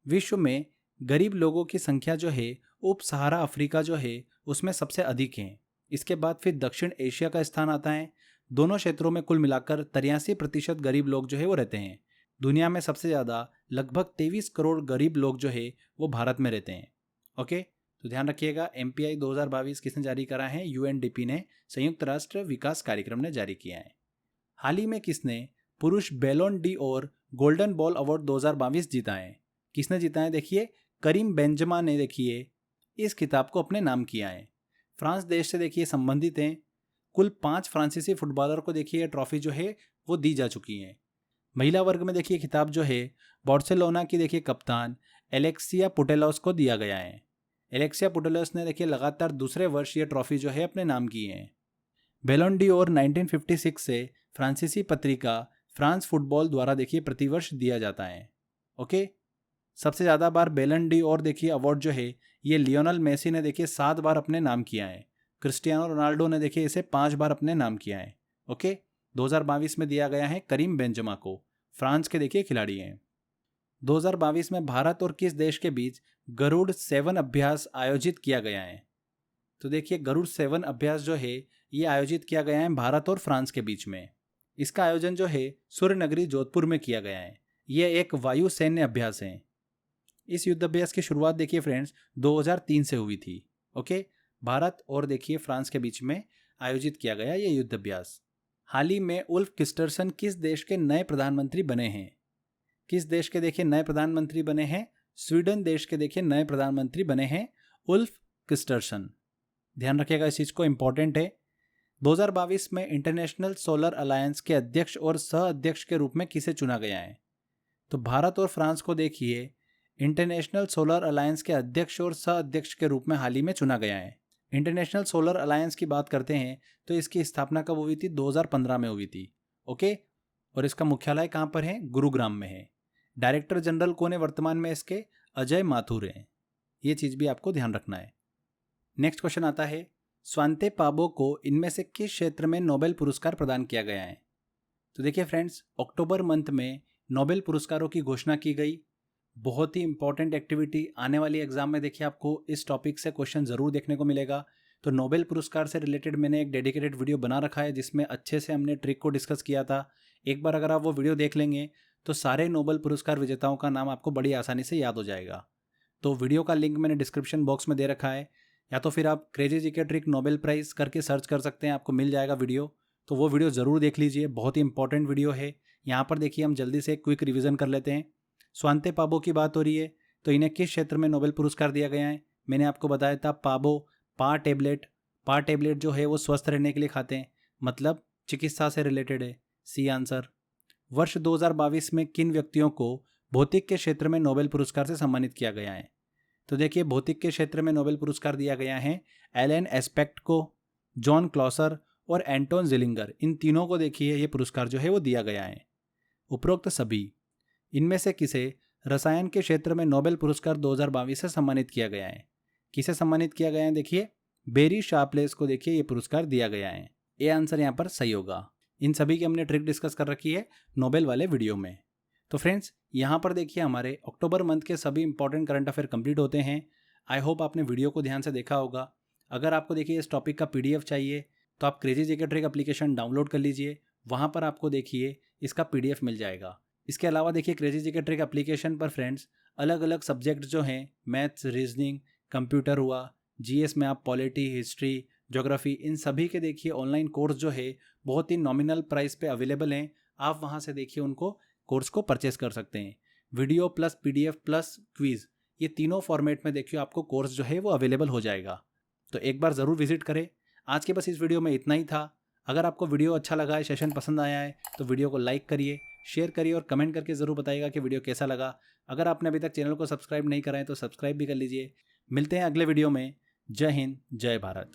विश्व में गरीब लोगों की संख्या जो है उप सहारा अफ्रीका जो है उसमें सबसे अधिक है। इसके बाद फिर दक्षिण एशिया का स्थान आता है। दोनों क्षेत्रों में कुल मिलाकर 83% गरीब लोग जो है वो रहते हैं। दुनिया में सबसे ज़्यादा लगभग 23 करोड़ गरीब लोग जो है वो भारत में रहते हैं। ओके, तो ध्यान रखिएगा, MPI 2022 किसने जारी करा है? UNDP ने, संयुक्त राष्ट्र विकास कार्यक्रम ने जारी किया है। हाल ही में किसने पुरुष बैलोन डी और गोल्डन बॉल अवार्ड 2022 जीता है? किसने जीता है? देखिए, करीम बेंजमा ने देखिए इस खिताब को अपने नाम किया है। फ्रांस देश से देखिए संबंधित हैं। कुल 5 फ्रांसीसी फुटबॉलर को देखिए ट्रॉफी जो है वो दी जा चुकी है। महिला वर्ग में देखिए खिताब जो है बार्सिलोना की देखिए कप्तान एलेक्सिया पुटेलोस को दिया गया है। एलेक्सिया पुटेलोस ने देखिए लगातार दूसरे वर्ष ये ट्रॉफी जो है अपने नाम की है। बैलोन डी और 1956 से फ्रांसीसी पत्रिका फ्रांस फुटबॉल द्वारा देखिए प्रतिवर्ष दिया जाता है। ओके, सबसे ज़्यादा बार बैलन डी और देखिए अवार्ड जो है ये लियोनल मेसी ने देखिए 7 बार अपने नाम किया है। क्रिस्टियानो रोनाल्डो ने देखिए इसे 5 बार अपने नाम किया है। ओके, 2022 में दिया गया है करीम बेंजमा को, फ्रांस के देखिए खिलाड़ी हैं। 2022 में भारत और किस देश के बीच गरुड़ 7 अभ्यास आयोजित किया गया है? तो देखिए गरुड़ 7 अभ्यास जो है ये आयोजित किया गया है भारत और फ्रांस के बीच में। इसका आयोजन जो है सूर्य नगरी जोधपुर में किया गया है। यह एक वायु सैन्य अभ्यास है। इस युद्ध अभ्यास की शुरुआत देखिए फ्रेंड्स 2003 से हुई थी। ओके, भारत और देखिए फ्रांस के बीच में आयोजित किया गया ये युद्ध अभ्यास। हाल ही में उल्फ क्रिस्टर्सन किस देश के नए प्रधानमंत्री बने हैं? किस देश के देखिए नए प्रधानमंत्री बने हैं? स्वीडन देश के देखिए नए प्रधानमंत्री बने हैं उल्फ क्रिस्टर्सन। ध्यान रखिएगा, इस चीज को इंपॉर्टेंट है। 2022 में इंटरनेशनल सोलर अलायंस के अध्यक्ष और सह अध्यक्ष के रूप में किसे चुना गया है? तो भारत और फ्रांस को देखिए इंटरनेशनल सोलर अलायंस के अध्यक्ष और सह अध्यक्ष के रूप में हाल ही में चुना गया है। इंटरनेशनल सोलर अलायंस की बात करते हैं तो इसकी स्थापना कब हुई थी? 2015 में हुई थी। ओके, और इसका मुख्यालय कहाँ पर है? गुरुग्राम में है। डायरेक्टर जनरल कौन है वर्तमान में इसके? अजय माथुर हैं। ये चीज़ भी आपको ध्यान रखना है। नेक्स्ट क्वेश्चन आता है, स्वांते पाबो को इनमें से किस क्षेत्र में नोबेल पुरस्कार प्रदान किया गया है? तो देखिए फ्रेंड्स, अक्टूबर मंथ में नोबेल पुरस्कारों की घोषणा की गई। बहुत ही इंपॉर्टेंट एक्टिविटी, आने वाली एग्जाम में देखिए आपको इस टॉपिक से क्वेश्चन जरूर देखने को मिलेगा। तो नोबेल पुरस्कार से रिलेटेड मैंने एक डेडिकेटेड वीडियो बना रखा है जिसमें अच्छे से हमने ट्रिक को डिस्कस किया था। एक बार अगर आप वो वीडियो देख लेंगे तो सारे नोबेल पुरस्कार विजेताओं का नाम आपको बड़ी आसानी से याद हो जाएगा। तो वीडियो का लिंक मैंने डिस्क्रिप्शन बॉक्स में दे रखा है, या तो फिर आप crazy GK trick Nobel prize करके सर्च कर सकते हैं, आपको मिल जाएगा वीडियो। तो वो वीडियो ज़रूर देख लीजिए, बहुत ही इंपॉर्टेंट वीडियो है। यहाँ पर देखिए हम जल्दी से क्विक रिवीजन कर लेते हैं। स्वांते पाबो की बात हो रही है तो इन्हें किस क्षेत्र में नोबेल पुरस्कार दिया गया है? मैंने आपको बताया था पाबो पा टेबलेट जो है वो स्वस्थ रहने के लिए खाते हैं, मतलब चिकित्सा से रिलेटेड है। C answer. वर्ष 2022 में किन व्यक्तियों को भौतिक के क्षेत्र में नोबेल पुरस्कार से सम्मानित किया गया है? तो देखिए भौतिक के क्षेत्र में नोबेल पुरस्कार दिया गया है एलन एस्पेक्ट को, जॉन क्लॉसर और एंटोन जिलिंगर। इन तीनों को देखिए ये पुरस्कार जो है वो दिया गया है। उपरोक्त सभी इनमें से किसे रसायन के क्षेत्र में नोबेल पुरस्कार 2022 से सम्मानित किया गया है? किसे सम्मानित किया गया है? देखिए बेरी शार्पलेस को देखिए ये पुरस्कार दिया गया है। ये आंसर यहाँ पर सही होगा। इन सभी की हमने ट्रिक डिस्कस कर रखी है नोबेल वाले वीडियो में। तो फ्रेंड्स यहाँ पर देखिए हमारे अक्टूबर मंथ के सभी इंपॉर्टेंट करंट अफेयर कंप्लीट होते हैं। आई होप आपने वीडियो को ध्यान से देखा होगा। अगर आपको देखिए इस टॉपिक का PDF चाहिए तो आप crazy GK trick application download कर लीजिए, वहाँ पर आपको देखिए इसका PDF मिल जाएगा। इसके अलावा देखिए क्रेजी जीके ट्रिक एप्लीकेशन पर फ्रेंड्स अलग अलग सब्जेक्ट जो हैं, मैथ्स, रीजनिंग, कंप्यूटर हुआ, GS में आप पॉलिटी, हिस्ट्री, ज्योग्राफी, इन सभी के देखिए ऑनलाइन कोर्स जो है बहुत ही नॉमिनल प्राइस पे अवेलेबल हैं। आप वहाँ से देखिए उनको कोर्स को परचेस कर सकते हैं। Video plus PDF plus quiz, ये तीनों फॉर्मेट में देखिए आपको कोर्स जो है वो अवेलेबल हो जाएगा। तो एक बार ज़रूर विजिट करें। आज के बस इस वीडियो में इतना ही था। अगर आपको वीडियो अच्छा लगा है, सेशन पसंद आया है तो वीडियो को लाइक करिए, शेयर करिए और कमेंट करके ज़रूर बताइएगा कि वीडियो कैसा लगा। अगर आपने अभी तक चैनल को सब्सक्राइब नहीं करा है तो सब्सक्राइब भी कर लीजिए। मिलते हैं अगले वीडियो में। जय हिंद, जय भारत।